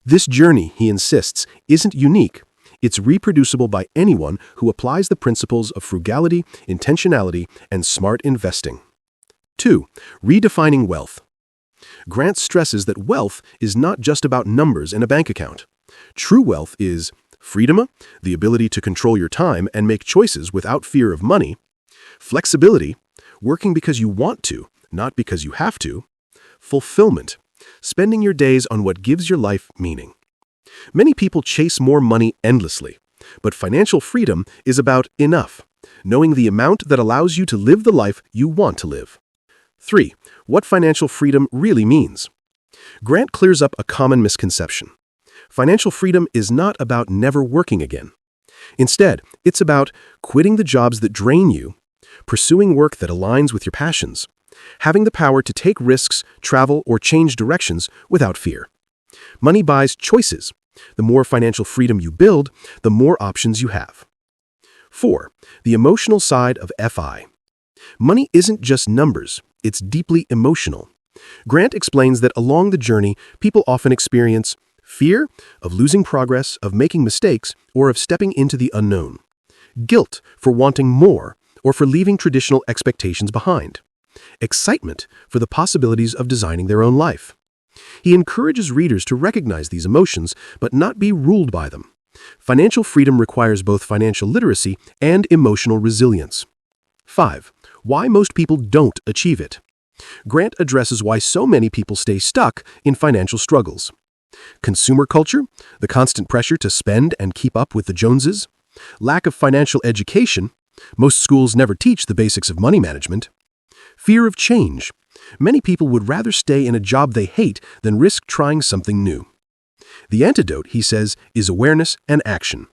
This journey, he insists, isn't unique. It's reproducible by anyone who applies the principles of frugality, intentionality, and smart investing. 2. Redefining wealth. Grant stresses that wealth is not just about numbers in a bank account. True wealth is freedom, the ability to control your time and make choices without fear of money; flexibility, working because you want to, not because you have to; fulfillment, spending your days on what gives your life meaning. Many people chase more money endlessly, but financial freedom is about enough, knowing the amount that allows you to live the life you want to live. 3. What financial freedom really means. Grant clears up a common misconception. Financial freedom is not about never working again. Instead, it's about quitting the jobs that drain you, pursuing work that aligns with your passions, having the power to take risks, travel, or change directions without fear. Money buys choices. The more financial freedom you build, the more options you have. 4. The emotional side of FI. Money isn't just numbers, it's deeply emotional. Grant explains that along the journey, people often experience fear of losing progress, of making mistakes, or of stepping into the unknown. Guilt for wanting more or for leaving traditional expectations behind. Excitement for the possibilities of designing their own life. He encourages readers to recognize these emotions but not be ruled by them. Financial freedom requires both financial literacy and emotional resilience. 5. Why most people don't achieve it. Grant addresses why so many people stay stuck in financial struggles. Consumer culture, the constant pressure to spend and keep up with the Joneses, lack of financial education, most schools never teach the basics of money management, fear of change. Many people would rather stay in a job they hate than risk trying something new. The antidote, he says, is awareness and action.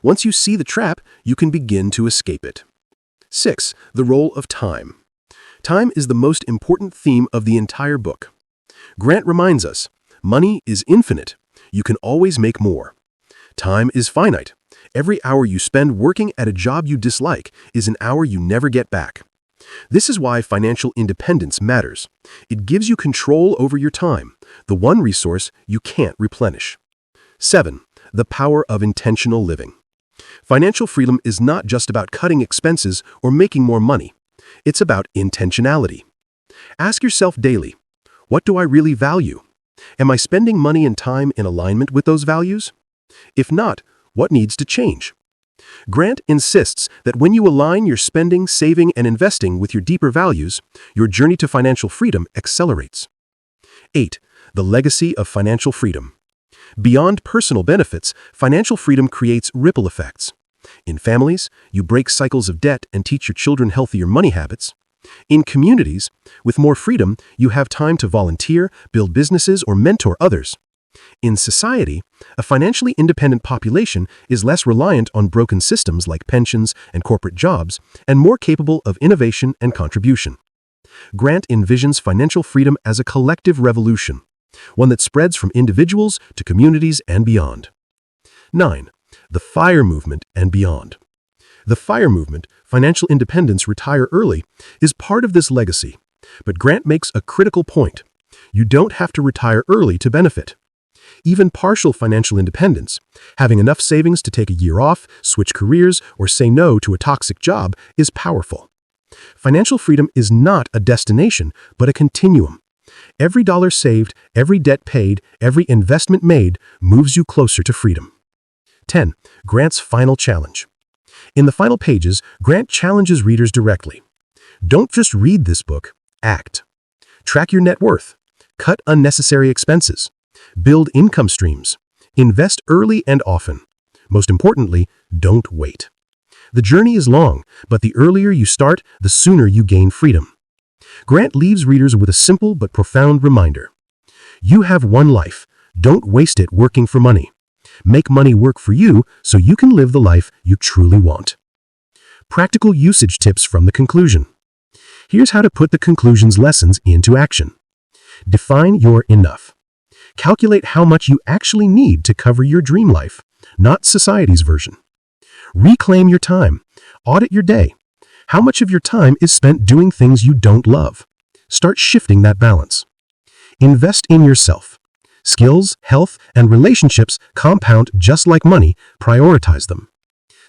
Once you see the trap, you can begin to escape it. 6. The role of time. Time is the most important theme of the entire book. Grant reminds us, money is infinite. You can always make more. Time is finite. Every hour you spend working at a job you dislike is an hour you never get back. This is why financial independence matters. It gives you control over your time, the one resource you can't replenish. 7. The power of intentional living. Financial freedom is not just about cutting expenses or making more money. It's about intentionality. Ask yourself daily, what do I really value? Am I spending money and time in alignment with those values? If not, what needs to change? Grant insists that when you align your spending, saving, and investing with your deeper values, your journey to financial freedom accelerates. 8. The legacy of financial freedom. Beyond personal benefits, financial freedom creates ripple effects. In families, you break cycles of debt and teach your children healthier money habits. In communities, with more freedom, you have time to volunteer, build businesses, or mentor others. In society, a financially independent population is less reliant on broken systems like pensions and corporate jobs and more capable of innovation and contribution. Grant envisions financial freedom as a collective revolution, one that spreads from individuals to communities and beyond. 9. The FIRE movement and beyond. The FIRE movement, Financial Independence Retire Early, is part of this legacy, but Grant makes a critical point. You don't have to retire early to benefit. Even partial financial independence, having enough savings to take a year off, switch careers, or say no to a toxic job, is powerful. Financial freedom is not a destination, but a continuum. Every dollar saved, every debt paid, every investment made moves you closer to freedom. 10. Grant's final challenge. In the final pages, Grant challenges readers directly. Don't just read this book, act. Track your net worth. Cut unnecessary expenses. Build income streams. Invest early and often. Most importantly, don't wait. The journey is long, but the earlier you start, the sooner you gain freedom. Grant leaves readers with a simple but profound reminder. You have one life. Don't waste it working for money. Make money work for you so you can live the life you truly want. Practical usage tips from the conclusion. Here's how to put the conclusion's lessons into action. Define your enough. Calculate how much you actually need to cover your dream life, not society's version. Reclaim your time. Audit your day. How much of your time is spent doing things you don't love? Start shifting that balance. Invest in yourself. Skills, health, and relationships compound just like money. Prioritize them.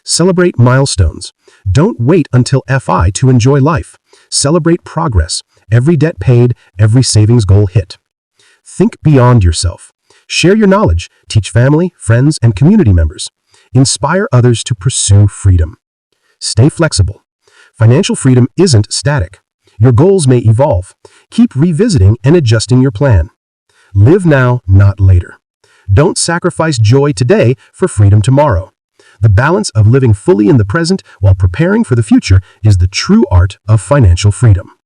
Celebrate milestones. Don't wait until FI to enjoy life. Celebrate progress. Every debt paid, every savings goal hit. Think beyond yourself. Share your knowledge. Teach family, friends, and community members. Inspire others to pursue freedom. Stay flexible. Financial freedom isn't static. Your goals may evolve. Keep revisiting and adjusting your plan. Live now, not later. Don't sacrifice joy today for freedom tomorrow. The balance of living fully in the present while preparing for the future is the true art of financial freedom.